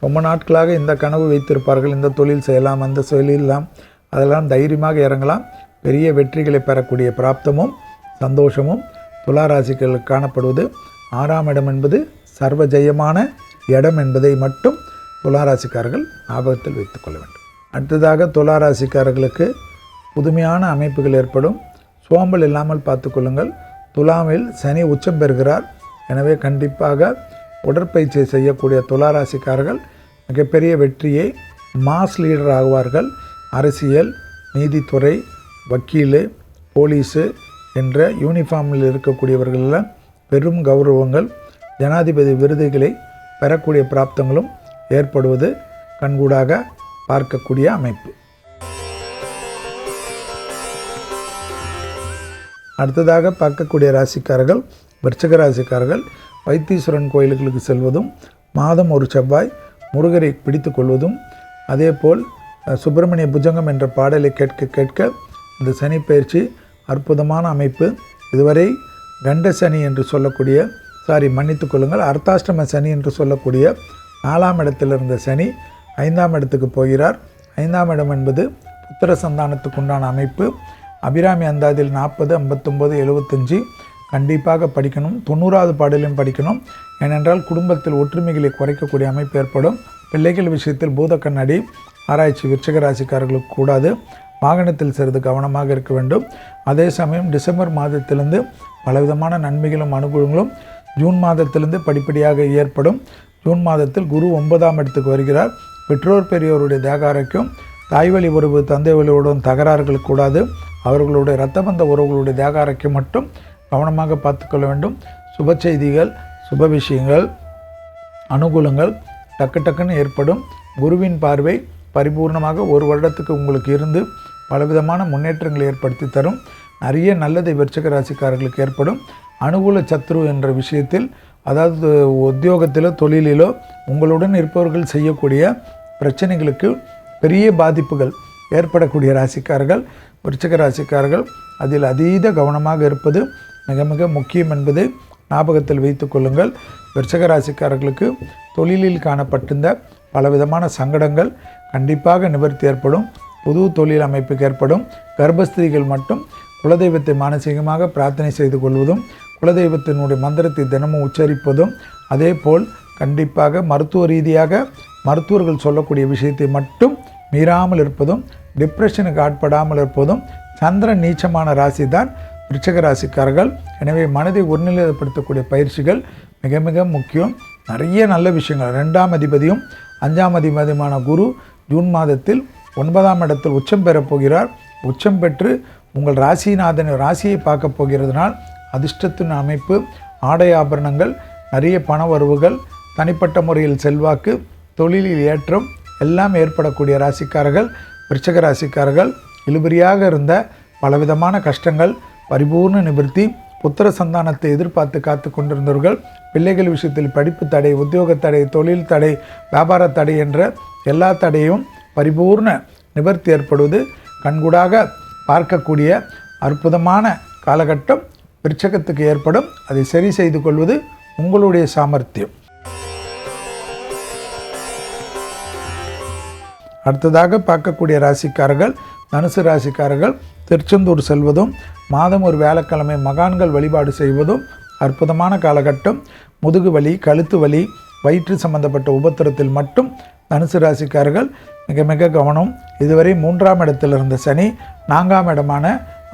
ரொம்ப நாட்களாக இந்த கனவு வைத்திருப்பார்கள், இந்த தொழில் செய்யலாம், அந்த தொழிலாம், அதெல்லாம் தைரியமாக இறங்கலாம். பெரிய வெற்றிகளை பெறக்கூடிய பிராப்தமும் சந்தோஷமும் துளாராசிகளுக்கு காணப்படுவது. 6ஆம் இடம் என்பது சர்வ ஜெயமான இடம் என்பதை மட்டும் துளாராசிக்காரர்கள் ஞாபகத்தில் வைத்துக்கொள்ள வேண்டும். அடுத்ததாக துளாராசிக்காரர்களுக்கு புதுமையான அமைப்புகள் ஏற்படும். சோம்பல் இல்லாமல் பார்த்துக்கொள்ளுங்கள். துலாமில் சனி உச்சம் பெறுகிறார். எனவே கண்டிப்பாக உடற்பயிற்சி செய்யக்கூடிய துளாராசிக்காரர்கள் மிகப்பெரிய வெற்றியை, மாஸ் லீடர் ஆகுவார்கள். அரசியல், நீதித்துறை, வக்கீல், போலீஸு என்ற யூனிஃபார்மில் இருக்கக்கூடியவர்களில் பெரும் கௌரவங்கள், ஜனாதிபதி விருதுகளை பெறக்கூடிய பிராப்தங்களும் ஏற்படுவது கண்கூடாக பார்க்கக்கூடிய அமைப்பு. அடுத்ததாக பார்க்கக்கூடிய ராசிக்காரர்கள் விருச்சிக ராசிக்காரர்கள் வைத்தீஸ்வரன் கோயில்களுக்கு செல்வதும், மாதம் ஒரு செவ்வாய் முருகரை பிடித்து கொள்வதும், அதேபோல் சுப்பிரமணிய புஜங்கம் என்ற பாடலை கேட்க கேட்க இந்த சனி பயிற்சி அற்புதமான அமைப்பு. இதுவரை கண்ட சனி என்று சொல்லக்கூடிய, மன்னித்துக் கொள்ளுங்கள், அர்த்தாஷ்டம சனி என்று சொல்லக்கூடிய 4ஆம் இடத்தில் இருந்த சனி 5ஆம் இடத்துக்கு போகிறார். 5ஆம் இடம் என்பது புத்திர சந்தானத்துக்கு உண்டான அமைப்பு. அபிராமி அந்தாதியில் 40, 59, 75 கண்டிப்பாக படிக்கணும். 90வது பாடலையும் படிக்கணும். ஏனென்றால் குடும்பத்தில் ஒற்றுமைகளை குறைக்கக்கூடிய அமைப்பு ஏற்படும். பிள்ளைகள் விஷயத்தில் பூத கண்ணாடி ஆராய்ச்சி விருச்சிக ராசிக்காரர்களுக்கு கூடாது. வாகனத்தில் சிறிது கவனமாக இருக்க வேண்டும். அதே சமயம் டிசம்பர் மாதத்திலிருந்து பலவிதமான நன்மைகளும் அனுகூலங்களும் ஜூன் மாதத்திலிருந்து படிப்படியாக ஏற்படும். ஜூன் மாதத்தில் குரு 9ஆம் இடத்துக்கு வருகிறார். பெற்றோர் பெரியோருடைய தேக ஆரோக்கியம், தாய் வழி உறவு, தந்தை வழியுடன் தகராறுகள் கூடாது. அவர்களுடைய இரத்தபந்த உறவுகளுடைய தேக ஆரோக்கியம் மட்டும் கவனமாக பார்த்துக்கொள்ள வேண்டும். சுப செய்திகள், சுப விஷயங்கள், அனுகூலங்கள் டக்கு டக்குன்னு ஏற்படும். குருவின் பார்வை பரிபூர்ணமாக ஒரு வருடத்துக்கு உங்களுக்கு இருந்து பலவிதமான முன்னேற்றங்களை ஏற்படுத்தி தரும். நிறைய நல்லதை விருச்சிக ராசிக்காரர்களுக்கு ஏற்படும். அனுகூல சத்ரு என்ற விஷயத்தில், அதாவது உத்தியோகத்திலோ தொழிலிலோ உங்களுடன் இருப்பவர்கள் செய்யக்கூடிய பிரச்சனைகளுக்கு பெரிய பாதிப்புகள் ஏற்படக்கூடிய ராசிக்காரர்கள் விருச்சிக ராசிக்காரர்கள். அதில் அதீத கவனமாக இருப்பது மிக மிக முக்கியம் என்பதை ஞாபகத்தில் வைத்து கொள்ளுங்கள். விருச்சிக ராசிக்காரர்களுக்கு தொழிலில் காணப்பட்டிருந்த பலவிதமான சங்கடங்கள் கண்டிப்பாக நிவர்த்தி ஏற்படும். புது தொழில் அமைப்புக்கு ஏற்படும். கர்ப்பஸ்திரிகள் மட்டும் குலதெய்வத்தை மானசீகமாக பிரார்த்தனை செய்து கொள்வதும், குலதெய்வத்தினுடைய மந்திரத்தை தினமும் உச்சரிப்பதும், அதே போல் கண்டிப்பாக மருத்துவ ரீதியாக மருத்துவர்கள் சொல்லக்கூடிய விஷயத்தை மட்டும் மீறாமல் இருப்பதும், டிப்ரெஷனுக்கு ஆட்படாமல் இருப்பதும். சந்திரன் நீச்சமான ராசி தான் விருச்சிக ராசிக்காரர்கள். எனவே மனதை ஒருநிலைப்படுத்தக்கூடிய பயிற்சிகள் மிக மிக முக்கியம். நிறைய நல்ல விஷயங்கள். 2ஆம் அதிபதியும் 5ஆம் அதிபதியுமான குரு ஜூன் மாதத்தில் 9ஆம் இடத்தில் உச்சம் பெறப் போகிறார். உச்சம் பெற்று உங்கள் ராசிநாதன் ராசியை பார்க்க போகிறதுனால் அதிர்ஷ்டத்தின் அமைப்பு, ஆடை ஆபரணங்கள், நிறைய பண வரவுகள், தனிப்பட்ட முறையில் செல்வாக்கு, தொழிலில் ஏற்றம் எல்லாம் ஏற்படக்கூடிய ராசிக்காரர்கள் விருச்சிக ராசிக்காரர்கள். இழுபறியாக இருந்த பலவிதமான கஷ்டங்கள் பரிபூர்ண நிவர்த்தி. புத்திர சந்தானத்தை எதிர்பார்த்து காத்து கொண்டிருந்தவர்கள், பிள்ளைகள் விஷயத்தில் படிப்பு தடை, உத்தியோக தடை, தொழில் தடை, வியாபார தடை என்ற எல்லா தடையும் பரிபூர்ண நிவர்த்தி ஏற்படுவது கண்கூடாக பார்க்கக்கூடிய அற்புதமான காலகட்டம் விருச்சகத்துக்கு ஏற்படும். அதை சரி செய்து கொள்வது உங்களுடைய சாமர்த்தியம். அடுத்ததாக பார்க்கக்கூடிய ராசிக்காரர்கள் தனுசு ராசிக்காரர்கள். திருச்செந்தூர் செல்வதும், மாதம் ஒரு வேலைக்கிழமை மகான்கள் வழிபாடு செய்வதும் அற்புதமான காலகட்டம். முதுகு வலி, கழுத்து வலி, வயிற்று சம்பந்தப்பட்ட உபத்திரத்தில் மட்டும் தனுசு ராசிக்காரர்கள் மிக மிக கவனம். இதுவரை 3ஆம் இடத்தில் இருந்த சனி 4ஆம் இடமான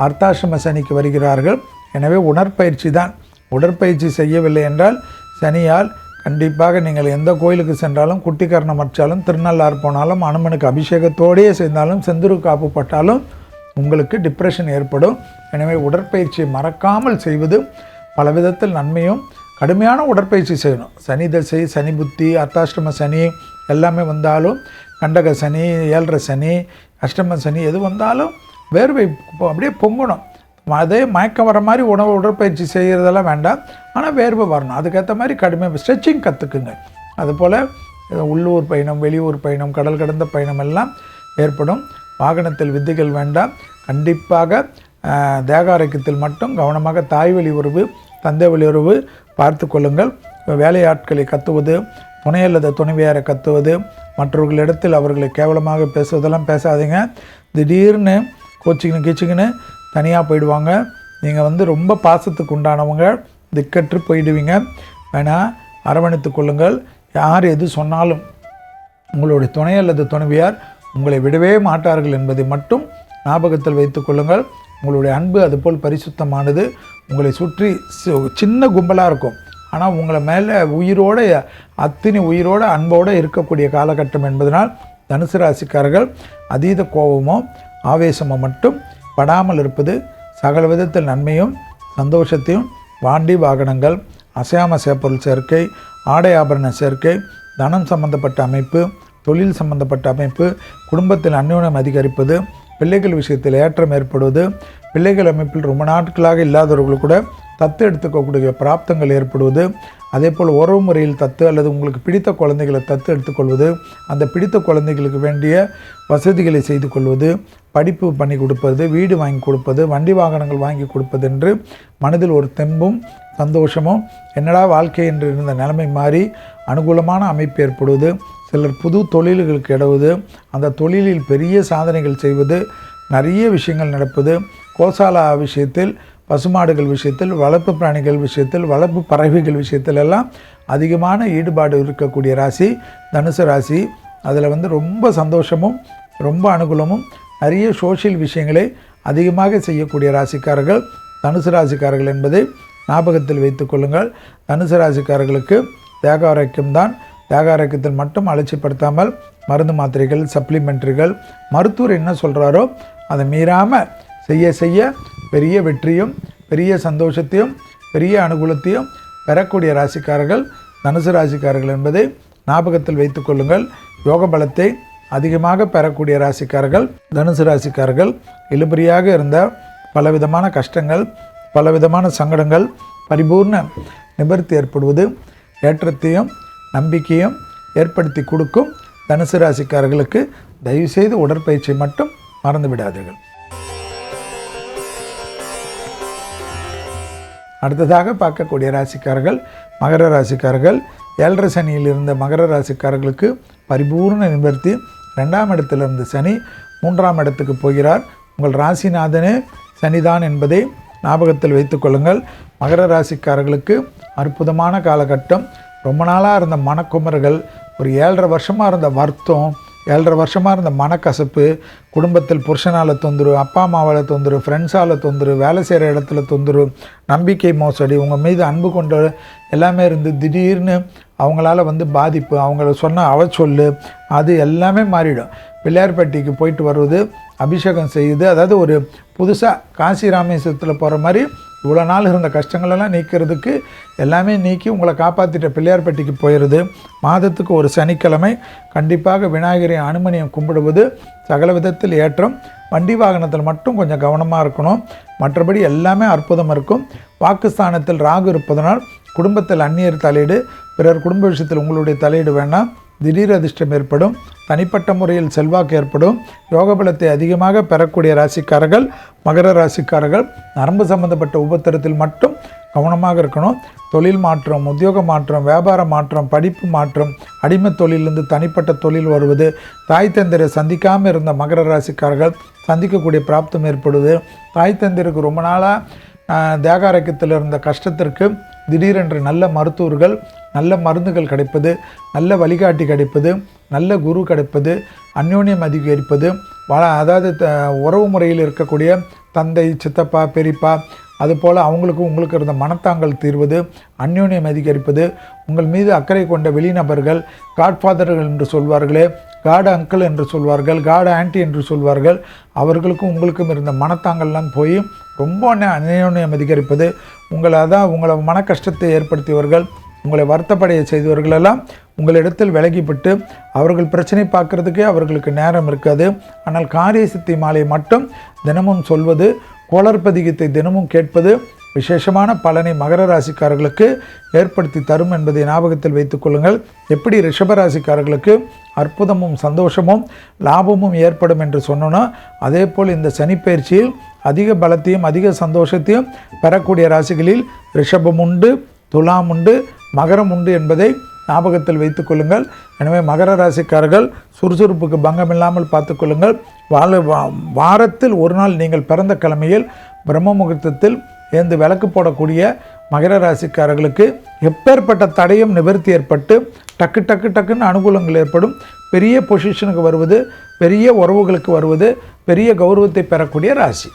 அர்த்தாசிரம சனிக்கு வருகிறார்கள். எனவே உடற்பயிற்சி தான். உடற்பயிற்சி செய்யவில்லை என்றால் சனியால் கண்டிப்பாக நீங்கள் எந்த கோயிலுக்கு சென்றாலும், குட்டிக்கரணம் வச்சாலும், திருநள்ளாறு போனாலும், அனுமனுக்கு அபிஷேகத்தோடையே செய்தாலும், செந்துரு காப்பு பட்டாலும் உங்களுக்கு டிப்ரெஷன் ஏற்படும். எனவே உடற்பயிற்சியை மறக்காமல் செய்வது பல விதத்தில் நன்மையும். கடுமையான உடற்பயிற்சி செய்யணும். சனி தசை, சனி புத்தி, அர்த்தாஷ்டம சனி எல்லாமே வந்தாலும், கண்டக சனி, 7.5 சனி, அஷ்டம சனி எது வந்தாலும் வேர்வை அப்படியே பொங்கணும். அதே மயக்கம் வர மாதிரி உடற்பயிற்சி செய்கிறதெல்லாம் வேண்டாம், ஆனால் வேர்வை வரணும். அதுக்கேற்ற மாதிரி கடுமையாக ஸ்ட்ரெச்சிங் கற்றுக்குங்க. அதுபோல் உள்ளூர் பயணம், வெளியூர் பயணம், கடல் கடந்த பயணம் எல்லாம் ஏற்படும். வாகனத்தில் வித்தைகள் வேண்டாம். கண்டிப்பாக தேக ஆரோக்கியத்தில் மட்டும் கவனமாக தாய் வழி உறவு, தந்தை வழி உறவு பார்த்து கொள்ளுங்கள். வேலையாட்களை கத்துவது, துணை அல்லது துணைவியாரை கத்துவது, மற்றவர்களிடத்தில் அவர்களை கேவலமாக பேசுவதெல்லாம் பேசாதீங்க. திடீர்னு கோச்சிக்கின்னு கீச்சிக்கின்னு தனியாக போயிடுவாங்க. நீங்கள் ரொம்ப பாசத்துக்கு உண்டானவங்க, திக்கற்று போயிடுவீங்க. வேணால் அரவணைத்து கொள்ளுங்கள். யார் எது சொன்னாலும் உங்களுடைய துணை அல்லது துணைவியார் உங்களை விடவே மாட்டார்கள் என்பதை மட்டும் ஞாபகத்தில் வைத்து கொள்ளுங்கள். உங்களுடைய அன்பு அதுபோல் பரிசுத்தமானது. உங்களை சுற்றி சின்ன கும்பலாக இருக்கும், ஆனால் உங்களை மேலே உயிரோடு, அத்தனை உயிரோடு அன்போடு இருக்கக்கூடிய காலகட்டம் என்பதனால் தனுசு ராசிக்காரர்கள் அதீத கோபமோ ஆவேசமோ மட்டும் படாமல் இருப்பது சகல விதத்தில் நன்மையும் சந்தோஷத்தையும். வாண்டி வாகனங்கள், அசையாம சேப்பொருள் சேர்க்கை, ஆடை ஆபரண சேர்க்கை, தனம் சம்பந்தப்பட்ட அமைப்பு, தொழில் சம்பந்தப்பட்ட அமைப்பு, குடும்பத்தில் அந்யோன்யம் அதிகரிப்பது, பிள்ளைகள் விஷயத்தில் ஏற்றம் ஏற்படுவது, பிள்ளைகள் அமைப்பில் ரொம்ப நாட்களாக இல்லாதவர்கள் கூட தத்து எடுத்துக்கக்கூடிய பிராப்தங்கள் ஏற்படுவது, அதே போல் உறவு முறையில் தத்து அல்லது உங்களுக்கு பிடித்த குழந்தைகளை தத்து எடுத்துக்கொள்வது, அந்த பிடித்த குழந்தைகளுக்கு வேண்டிய வசதிகளை செய்து கொள்வது, படிப்பு பண்ணி கொடுப்பது, வீடு வாங்கி கொடுப்பது, வண்டி வாகனங்கள் வாங்கி கொடுப்பது என்று மனதில் ஒரு தெம்பும் சந்தோஷமும், என்னடா வாழ்க்கை என்று இருந்த நிலைமை மாறி அனுகூலமான அமைப்பு ஏற்படுவது, சிலர் புது தொழில்களுக்கு இடவுவது, அந்த தொழிலில் பெரிய சாதனைகள் செய்வது, நிறைய விஷயங்கள் நடப்பது, கோசாலா விஷயத்தில், பசுமாடுகள் விஷயத்தில், வளர்ப்பு பிராணிகள் விஷயத்தில், வளர்ப்பு பறவைகள் விஷயத்தில் எல்லாம் அதிகமான ஈடுபாடு இருக்கக்கூடிய ராசி தனுசு ராசி. அதில் ரொம்ப சந்தோஷமும் ரொம்ப அனுகூலமும் நிறைய சோஷியல் விஷயங்களை அதிகமாக செய்யக்கூடிய ராசிக்காரர்கள் தனுசு ராசிக்காரர்கள் என்பதை ஞாபகத்தில் வைத்து கொள்ளுங்கள். தனுசு ராசிக்காரர்களுக்கு தேக ஆரோக்கியம்தான். தேக ஆரோக்கியத்தில் மட்டும் அலட்சிப்படுத்தாமல் மருந்து மாத்திரைகள், சப்ளிமெண்ட்ரிகள், மருத்துவர் என்ன சொல்கிறாரோ அதை மீறாமல் செய்ய செய்ய பெரிய வெற்றியும் பெரிய சந்தோஷத்தையும் பெரிய அனுகூலத்தையும் பெறக்கூடிய ராசிக்காரர்கள் தனுசு ராசிக்காரர்கள் என்பதை ஞாபகத்தில் வைத்து கொள்ளுங்கள். யோக பலத்தை அதிகமாக பெறக்கூடிய ராசிக்காரர்கள் தனுசு ராசிக்காரர்கள். இழுபறியாக இருந்த பலவிதமான கஷ்டங்கள், பலவிதமான சங்கடங்கள் பரிபூர்ண நிவர்த்தி ஏற்படுவது, ஏற்றத்தையும் நம்பிக்கையும் ஏற்படுத்தி கொடுக்கும் தனுசு ராசிக்காரர்களுக்கு தயவுசெய்து உடற்பயிற்சி மட்டும் மறந்து விடாதீர்கள். அடுத்ததாக பார்க்கக்கூடிய ராசிக்காரர்கள் மகர ராசிக்காரர்கள். 7.5 சனியில் இருந்த மகர ராசிக்காரர்களுக்கு பரிபூர்ண நிவர்த்தி. 2ஆம் இடத்திலிருந்து சனி 3ஆம் இடத்துக்கு போகிறார். உங்கள் ராசிநாதனே சனிதான் என்பதை ஞாபகத்தில் வைத்து கொள்ளுங்கள். மகர ராசிக்காரர்களுக்கு அற்புதமான காலகட்டம். ரொம்ப நாளாக இருந்த மனக்குமர்கள், ஒரு 7.5 வருஷமாக இருந்த வருத்தம் 7.5 வருஷமாக இருந்த மனக்கசப்பு, குடும்பத்தில் புருஷனால் தொந்தரவு, அப்பா அம்மாவால் தொந்தரவு, ஃப்ரெண்ட்ஸால் தொந்தரவு, வேலை செய்கிற இடத்துல தொந்தரவு, நம்பிக்கை மோசடி, உங்கள் மீது அன்பு கொண்ட எல்லாமே இருந்து திடீர்னு அவங்களால பாதிப்பு, அவங்கள சொன்ன அவச்சொல்லு அது எல்லாமே மாறிடும். பிள்ளையார்பட்டிக்கு போயிட்டு வருவது, அபிஷேகம் செய்யுது, அதாவது ஒரு புதுசாக காசி ராமேஸ்வரத்தில் போகிற மாதிரி இவ்வளோ நாள் இருந்த கஷ்டங்களெல்லாம் நீக்கிறதுக்கு எல்லாமே நீக்கி உங்களை காப்பாற்றிட்ட பிள்ளையார்பட்டிக்கு போயிடுது. மாதத்துக்கு ஒரு சனிக்கிழமை கண்டிப்பாக விநாயகரின் அனுமனியம் கும்பிடுவது சகல விதத்தில் ஏற்றம். வண்டி வாகனத்தில் மட்டும் கொஞ்சம் கவனமாக இருக்கணும். மற்றபடி எல்லாமே அற்புதமாக இருக்கும். பாகிஸ்தானத்தில் ராகு இருப்பதனால் குடும்பத்தில் அந்நியர் தலையீடு, பிறர் குடும்ப விஷயத்தில் உங்களுடைய தலையீடு வேண்டாம். திடீர் அதிர்ஷ்டம் ஏற்படும். தனிப்பட்ட முறையில் செல்வாக்கு ஏற்படும். யோக பலத்தை அதிகமாக பெறக்கூடிய ராசிக்காரர்கள் மகர ராசிக்காரர்கள் நரம்பு சம்பந்தப்பட்ட உபத்திரத்தில் மட்டும் கவனமாக இருக்கணும். தொழில் மாற்றம், உத்தியோக மாற்றம், வியாபார மாற்றம், படிப்பு மாற்றம், அடிமை தொழிலிருந்து தனிப்பட்ட தொழில் வருவது, தாய் தந்திரை சந்திக்காமல் இருந்த மகர ராசிக்காரர்கள் சந்திக்கக்கூடிய பிராப்தம் ஏற்படுவது, தாய் தந்திருக்கு ரொம்ப நாளாக தேக ஆரோக்கியத்தில் இருந்த கஷ்டத்திற்கு திடீரென்று நல்ல மருத்துவர்கள், நல்ல மருந்துகள் கிடைப்பது, நல்ல வழிகாட்டி கிடைப்பது, நல்ல குரு கிடைப்பது, அந்யோன்யம் அதிகரிப்பது, அதாவது உறவு முறையில் இருக்கக்கூடிய தந்தை, சித்தப்பா, பெரியப்பா, அதுபோல் அவங்களுக்கும் உங்களுக்கு இருந்த மனத்தாங்கல் தீர்வது, அந்யோன்யம் அதிகரிப்பது, உங்கள் மீது அக்கறை கொண்ட வெளிநபர்கள், காட்ஃபாதர்கள் என்று சொல்வார்களே, காட் அங்கிள் என்று சொல்வார்கள், காட் ஆன்டி என்று சொல்வார்கள், அவர்களுக்கும் உங்களுக்கும் இருந்த மனத்தாங்கல்லாம் போய் ரொம்ப அந்யோன்யம் அதிகரிப்பது, உங்களை மன கஷ்டத்தை ஏற்படுத்தியவர்கள், உங்களை வருத்தப்படைய செய்தவர்களெல்லாம் உங்களிடத்தில் விலகிப்பட்டு அவர்கள் பிரச்சனை பார்க்குறதுக்கே அவர்களுக்கு நேரம் இருக்காது. ஆனால் காரிய சித்தி மாலை மட்டும் தினமும் சொல்வது, கோளற்பதிகத்தை தினமும் கேட்பது விசேஷமான பலனை மகர ராசிக்காரர்களுக்கு ஏற்படுத்தி தரும் என்பதை ஞாபகத்தில் வைத்துக் கொள்ளுங்கள். எப்படி ரிஷபராசிக்காரர்களுக்கு அற்புதமும் சந்தோஷமும் லாபமும் ஏற்படும் என்று சொன்னோன்னா, அதே போல் இந்த சனிப்பயிற்சியில் அதிக பலத்தையும் அதிக சந்தோஷத்தையும் பெறக்கூடிய ராசிகளில் ரிஷபம் உண்டு, துலாம் உண்டு, மகரம் உண்டு என்பதை ஞாபகத்தில் வைத்துக் கொள்ளுங்கள். எனவே மகர ராசிக்காரர்கள் சுறுசுறுப்புக்கு பங்கமில்லாமல் பார்த்துக்கொள்ளுங்கள். வாரத்தில் ஒரு நாள் நீங்கள் பிறந்த கிழமையில் பிரம்ம முகூர்த்தத்தில் ஏந்து விளக்கு போடக்கூடிய மகர ராசிக்காரர்களுக்கு எப்பேற்பட்ட தடையும் நிவர்த்தி ஏற்பட்டு டக்கு டக்கு டக்குன்னு அனுகூலங்கள் ஏற்படும். பெரிய பொசிஷனுக்கு வருவது, பெரிய உறவுகளுக்கு வருவது, பெரிய கௌரவத்தை பெறக்கூடிய ராசி.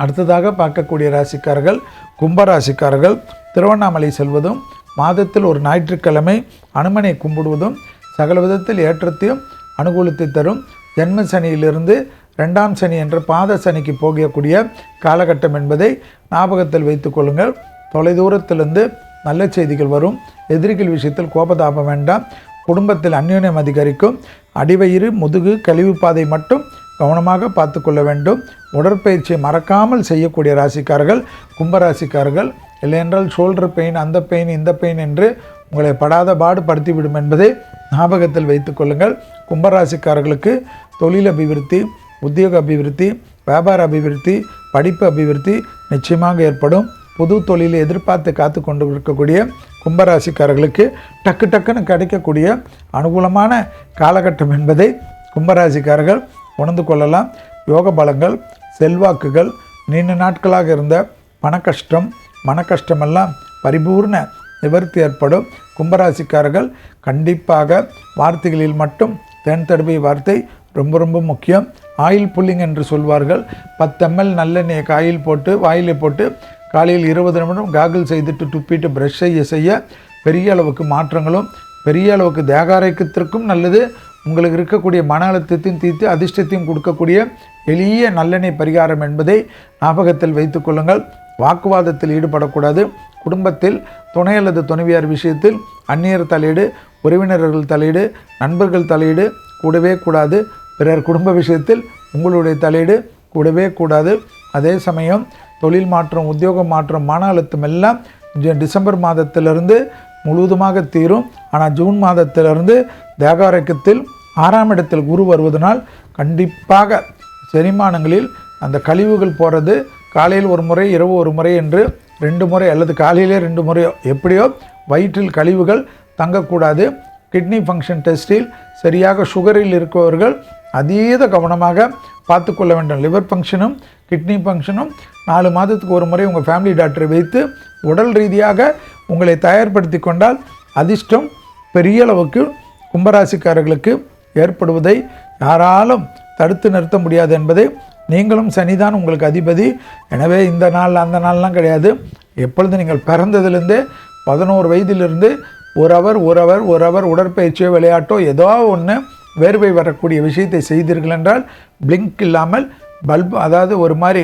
அடுத்ததாக பார்க்கக்கூடிய ராசிக்காரர்கள் கும்பராசிக்காரர்கள் திருவண்ணாமலை செல்வதும், மாதத்தில் ஒரு ஞாயிற்றுக்கிழமை அனுமனை கும்பிடுவதும் சகல விதத்தில் ஏற்றத்தையும் அனுகூலத்தை தரும். ஜென்ம சனியிலிருந்து 2ஆம் சனி என்ற பாத சனிக்கு போகக்கூடிய காலகட்டம் என்பதை ஞாபகத்தில் வைத்துக் கொள்ளுங்கள். தொலைதூரத்திலிருந்து நல்ல செய்திகள் வரும். எதிரிகள் விஷயத்தில் கோபதாபம் வேண்டாம். குடும்பத்தில் அந்யோன்யம் அதிகரிக்கும். அடிவயிறு, முதுகு, கழிவு பாதை மட்டும் கவனமாக பார்த்து கொள்ள வேண்டும். உடற்பயிற்சியை மறக்காமல் செய்யக்கூடிய ராசிக்காரர்கள் கும்பராசிக்காரர்கள். இல்லையென்றால் ஷோல்டர் பெயின், அந்த பெயின், இந்த பெயின் என்று உங்களை படாத பாடு படுத்திவிடும் என்பதை ஞாபகத்தில் வைத்துக் கொள்ளுங்கள். கும்பராசிக்காரர்களுக்கு தொழில் அபிவிருத்தி, உத்தியோக அபிவிருத்தி, வியாபார அபிவிருத்தி, படிப்பு அபிவிருத்தி நிச்சயமாக ஏற்படும். புது தொழிலை எதிர்பார்த்து காத்து கொண்டு இருக்கக்கூடிய கும்பராசிக்காரர்களுக்கு டக்கு டக்குன்னு கிடைக்கக்கூடிய அனுகூலமான காலகட்டம் என்பதை கும்பராசிக்காரர்கள் உணர்ந்து கொள்ளலாம். யோக பலங்கள், செல்வாக்குகள், நீண்ட நாட்களாக இருந்த பணக்கஷ்டம், மனக்கஷ்டமெல்லாம் பரிபூர்ண நிவர்த்தி ஏற்படும். கும்பராசிக்காரர்கள் கண்டிப்பாக வார்த்தைகளில் மட்டும் தேன் தடுப்பை வார்த்தை ரொம்ப ரொம்ப முக்கியம். ஆயில் புல்லிங் என்று சொல்வார்கள். 10 ml நல்லெண்ணெயை காயில் போட்டு வாயிலை போட்டு காலையில் 20 நிமிடம் காகிள் செய்துட்டு துப்பிட்டு ப்ரஷ் செய்ய பெரிய அளவுக்கு மாற்றங்களும், பெரிய அளவுக்கு தேகாரோக்கியத்திற்கும் நல்லது. உங்களுக்கு இருக்கக்கூடிய மன அழுத்தத்தையும் தீர்த்து அதிர்ஷ்டத்தையும் கொடுக்கக்கூடிய எளிய நல்லெண்ணெய் பரிகாரம் என்பதை ஞாபகத்தில் வைத்துக் கொள்ளுங்கள். வாக்குவாதத்தில் ஈடுபடக்கூடாது. குடும்பத்தில் துணை அல்லது துணைவியார் விஷயத்தில் அந்நியர் தலையீடு, உறவினர்கள் தலையீடு, நண்பர்கள் தலையீடு கூடவே கூடாது. பிறர் குடும்ப விஷயத்தில் உங்களுடைய தலையீடு கூடவே கூடாது. அதே சமயம் தொழில் மாற்றம், உத்தியோக மாற்றம், மன அழுத்தம் எல்லாம் டிசம்பர் மாதத்திலிருந்து முழுவதுமாக தீரும். ஆனால் ஜூன் மாதத்திலிருந்து தேகாரோக்கியத்தில் 6ஆம் இடத்தில் குரு வருவதனால் கண்டிப்பாக செரிமானங்களில் அந்த கழிவுகள் போகிறது. காலையில் ஒரு முறை, இரவு ஒரு முறை என்று 2 முறை அல்லது காலையிலே 2 முறையோ எப்படியோ வயிற்றில் கழிவுகள் தங்கக்கூடாது. கிட்னி ஃபங்க்ஷன் டெஸ்டில் சரியாக சுகரில் இருக்கவர்கள் அதீத கவனமாக பார்த்து கொள்ள வேண்டும். லிவர் ஃபங்க்ஷனும் கிட்னி ஃபங்க்ஷனும் 4 மாதத்துக்கு ஒரு முறை உங்கள் ஃபேமிலி டாக்டரை வைத்து உடல் ரீதியாக உங்களை தயார்படுத்தி கொண்டால் அதிர்ஷ்டம் பெரிய அளவுக்கு கும்பராசிக்காரர்களுக்கு ஏற்படுவதை யாராலும் தடுத்து நிறுத்த முடியாது என்பதை, நீங்களும் சனிதான் உங்களுக்கு அதிபதி. எனவே இந்த நாள் அந்த நாள்லாம் கிடையாது. எப்பொழுது நீங்கள் பிறந்ததிலிருந்தே 11 வயதிலிருந்து ஒரு அவர் உடற்பயிற்சியோ விளையாட்டோ ஏதோ ஒன்று வேர்வை வரக்கூடிய விஷயத்தை செய்தீர்கள் என்றால் பிளிங்க் இல்லாமல் பல்பு, அதாவது ஒரு மாதிரி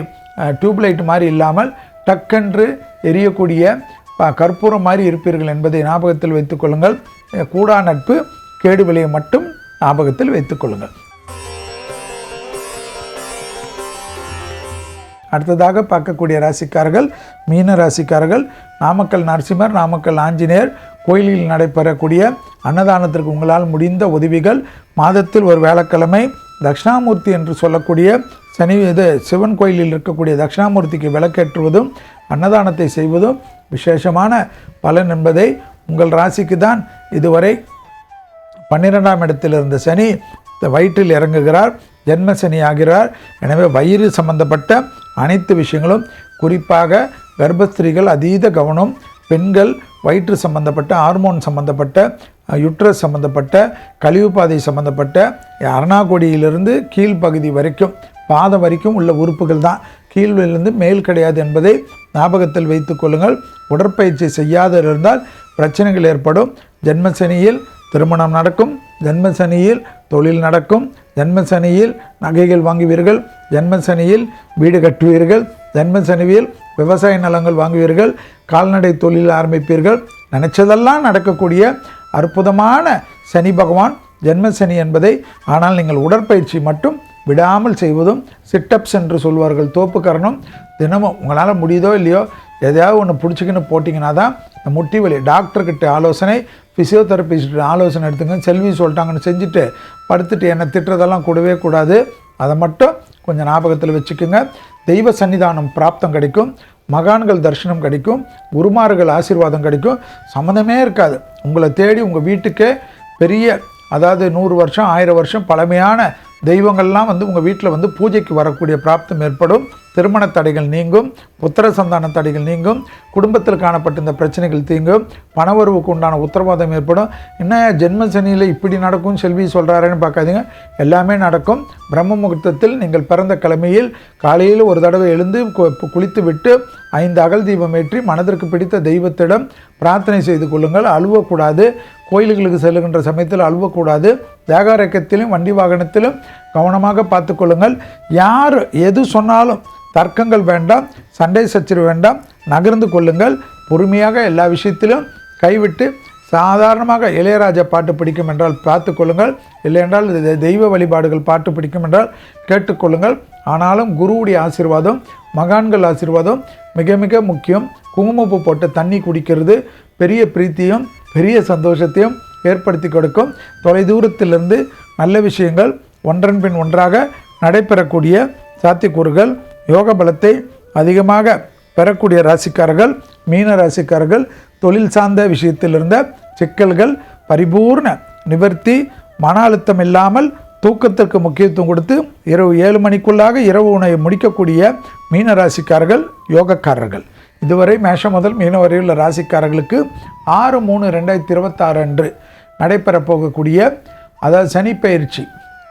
டியூப்லைட் மாதிரி இல்லாமல் டக்கென்று எரியக்கூடிய கற்பூரம் மாதிரி இருப்பீர்கள் என்பதை ஞாபகத்தில் வைத்துக்கொள்ளுங்கள். கூடா நட்பு கேடு விளையை மட்டும் ஞாபகத்தில் வைத்துக்கொள்ளுங்கள். அடுத்ததாக பார்க்கக்கூடிய ராசிக்காரர்கள் மீன ராசிக்காரர்கள். நாமக்கல் நரசிம்மர், நாமக்கல் ஆஞ்சநேயர் கோயிலில் நடைபெறக்கூடிய அன்னதானத்திற்கு உங்களால் முடிந்த உதவிகள், மாதத்தில் ஒரு வேளக்கிழமை தட்சிணாமூர்த்தி என்று சொல்லக்கூடிய சிவன் கோயிலில் இருக்கக்கூடிய தட்சிணாமூர்த்திக்கு விளக்கேற்றுவதும் அன்னதானத்தை செய்வதும் விசேஷமான பலன் என்பதை, உங்கள் ராசிக்கு தான் இதுவரை 12ஆம் இடத்தில் இருந்த சனி வயிற்றில் இறங்குகிறார், ஜென்ம சனி ஆகிறார். எனவே வயிறு சம்பந்தப்பட்ட அனைத்து விஷயங்களும், குறிப்பாக கர்ப்பஸ்திரீகள் அதீத கவனம், பெண்கள் வயிற்று சம்பந்தப்பட்ட ஹார்மோன் சம்பந்தப்பட்ட யுட்ரஸ் சம்பந்தப்பட்ட கழிவு பாதை சம்பந்தப்பட்ட அரணாகொடியிலிருந்து கீழ்ப்பகுதி வரைக்கும் பாதம் வரைக்கும் உள்ள உறுப்புகள் தான், கீழிலிருந்து மேல் கிடையாது என்பதை ஞாபகத்தில் வைத்துக் கொள்ளுங்கள். உடற்பயிற்சி செய்யாத இருந்தால் பிரச்சனைகள் ஏற்படும். ஜென்மசனியில் திருமணம் நடக்கும், ஜென்மசனியில் தொழில் நடக்கும், ஜென்மசனியில் நகைகள் வாங்குவீர்கள், ஜென்மசனியில் வீடு கட்டுவீர்கள், ஜென்மசனியில் விவசாய நிலங்கள் வாங்குவீர்கள், கால்நடை தொழில் ஆரம்பிப்பீர்கள். நினைச்சதெல்லாம் நடக்கக்கூடிய அற்புதமான சனி பகவான் ஜென்மசனி என்பதை, ஆனால் நீங்கள் உடற்பயிற்சி மட்டும் விடாமல் செய்வதும், சிட்டப்ஸ் என்று சொல்வார்கள், தோப்புக்கரணம் தினமும் உங்களால் முடியுதோ இல்லையோ எதையாவது ஒன்று பிடிச்சிக்கின்னு போட்டிங்கன்னா தான் முட்டி வலி. டாக்டர்கிட்ட ஆலோசனை, ஃபிசியோதெரபிஸ்ட் ஆலோசனை எடுத்துங்க. செல்வி சொல்லிட்டாங்கன்னு செஞ்சுட்டு படுத்துட்டு என்னை திட்டுறதெல்லாம் கூடவே கூடாது. அதை மட்டும் கொஞ்சம் ஞாபகத்தில் வச்சுக்கோங்க. தெய்வ சன்னிதானம் பிராப்தம் கிடைக்கும், மகான்கள் தரிசனம் கிடைக்கும், குருமார்கள் ஆசீர்வாதம் கிடைக்கும். சம்மந்தமே இருக்காது, உங்களை தேடி உங்கள் வீட்டுக்கே பெரிய, அதாவது 100 வருஷம் 1000 வருஷம் பழமையான தெய்வங்கள்லாம் உங்கள் வீட்டில் பூஜைக்கு வரக்கூடிய பிராப்தம் ஏற்படும். திருமண தடைகள் நீங்கும், புத்திர சந்தான தடைகள் நீங்கும், குடும்பத்தில் காணப்பட்ட இந்த பிரச்சனைகள் தீங்கும், பணவரவுக்கு உண்டான உத்தரவாதம் ஏற்படும். என்ன ஜென்ம சனியில் இப்படி நடக்கும் செல்வி சொல்கிறாருன்னு பார்க்காதீங்க, எல்லாமே நடக்கும். பிரம்ம முகூர்த்தத்தில் நீங்கள் பிறந்த கிழமையில் காலையில் ஒரு தடவை எழுந்து குளித்து விட்டு 5 அகல் தீபம் ஏற்றி மனதிற்கு பிடித்த தெய்வத்திடம் பிரார்த்தனை செய்து கொள்ளுங்கள். அழுவக்கூடாது. கோயில்களுக்கு செல்லுகின்ற சமயத்தில் அழுவக்கூடாது. தேகாரக்கத்திலும் வண்டி வாகனத்திலும் கவனமாக பார்த்து கொள்ளுங்கள். யார் எது சொன்னாலும் தர்க்கங்கள் வேண்டாம், சண்டை சச்சரவு வேண்டாம், நகர்ந்து கொள்ளுங்கள். பொறுமையாக எல்லா விஷயத்திலும் கைவிட்டு சாதாரணமாக இளையராஜா பாட்டு பிடிக்கும் என்றால் பார்த்து கொள்ளுங்கள், இல்லை என்றால் தெய்வ வழிபாடுகள் பாட்டு பிடிக்கும் என்றால் கேட்டுக்கொள்ளுங்கள். ஆனாலும் குருவுடைய ஆசீர்வாதம், மகான்கள் ஆசீர்வாதம் மிக மிக முக்கியம். குங்குமப்பூ போட்டு தண்ணி குடிக்கிறது பெரிய பிரீத்தியும் பெரிய சந்தோஷத்தையும் ஏற்படுத்தி கொடுக்கும். தொலைதூரத்திலிருந்து நல்ல விஷயங்கள் ஒன்றன் பின் ஒன்றாக நடைபெறக்கூடிய சாத்தியக்கூறுகள், யோக பலத்தை அதிகமாக பெறக்கூடிய ராசிக்காரர்கள் மீன ராசிக்காரர்கள். தொழில் சார்ந்த விஷயத்தில் இருந்த சிக்கல்கள் பரிபூர்ண நிவர்த்தி, மன அழுத்தம் இல்லாமல் தூக்கத்திற்கு முக்கியத்துவம் கொடுத்து இரவு 7 மணிக்குள்ளாக இரவு உணவை முடிக்கக்கூடிய மீன ராசிக்காரர்கள் யோகக்காரர்கள். இதுவரை மேஷம் முதல் மீன வரை உள்ள ராசிக்காரர்களுக்கு 6/3/2026 அன்று நடைபெறப் போகக்கூடிய, அதாவது சனிப்பெயர்ச்சி,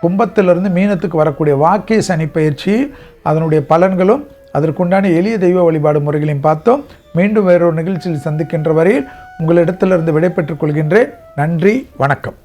கும்பத்திலிருந்து மீனத்துக்கு வரக்கூடிய வாக்கிய சனிப்பெயர்ச்சி, அதனுடைய பலன்களும் அதற்குண்டான எளிய தெய்வ வழிபாடு முறைகளையும் பார்த்தோம். மீண்டும் வேறொரு நிகழ்ச்சியில் சந்திக்கின்ற வரையில் உங்களிடத்திலிருந்து விடைபெற்றுக் கொள்கின்றேன். நன்றி, வணக்கம்.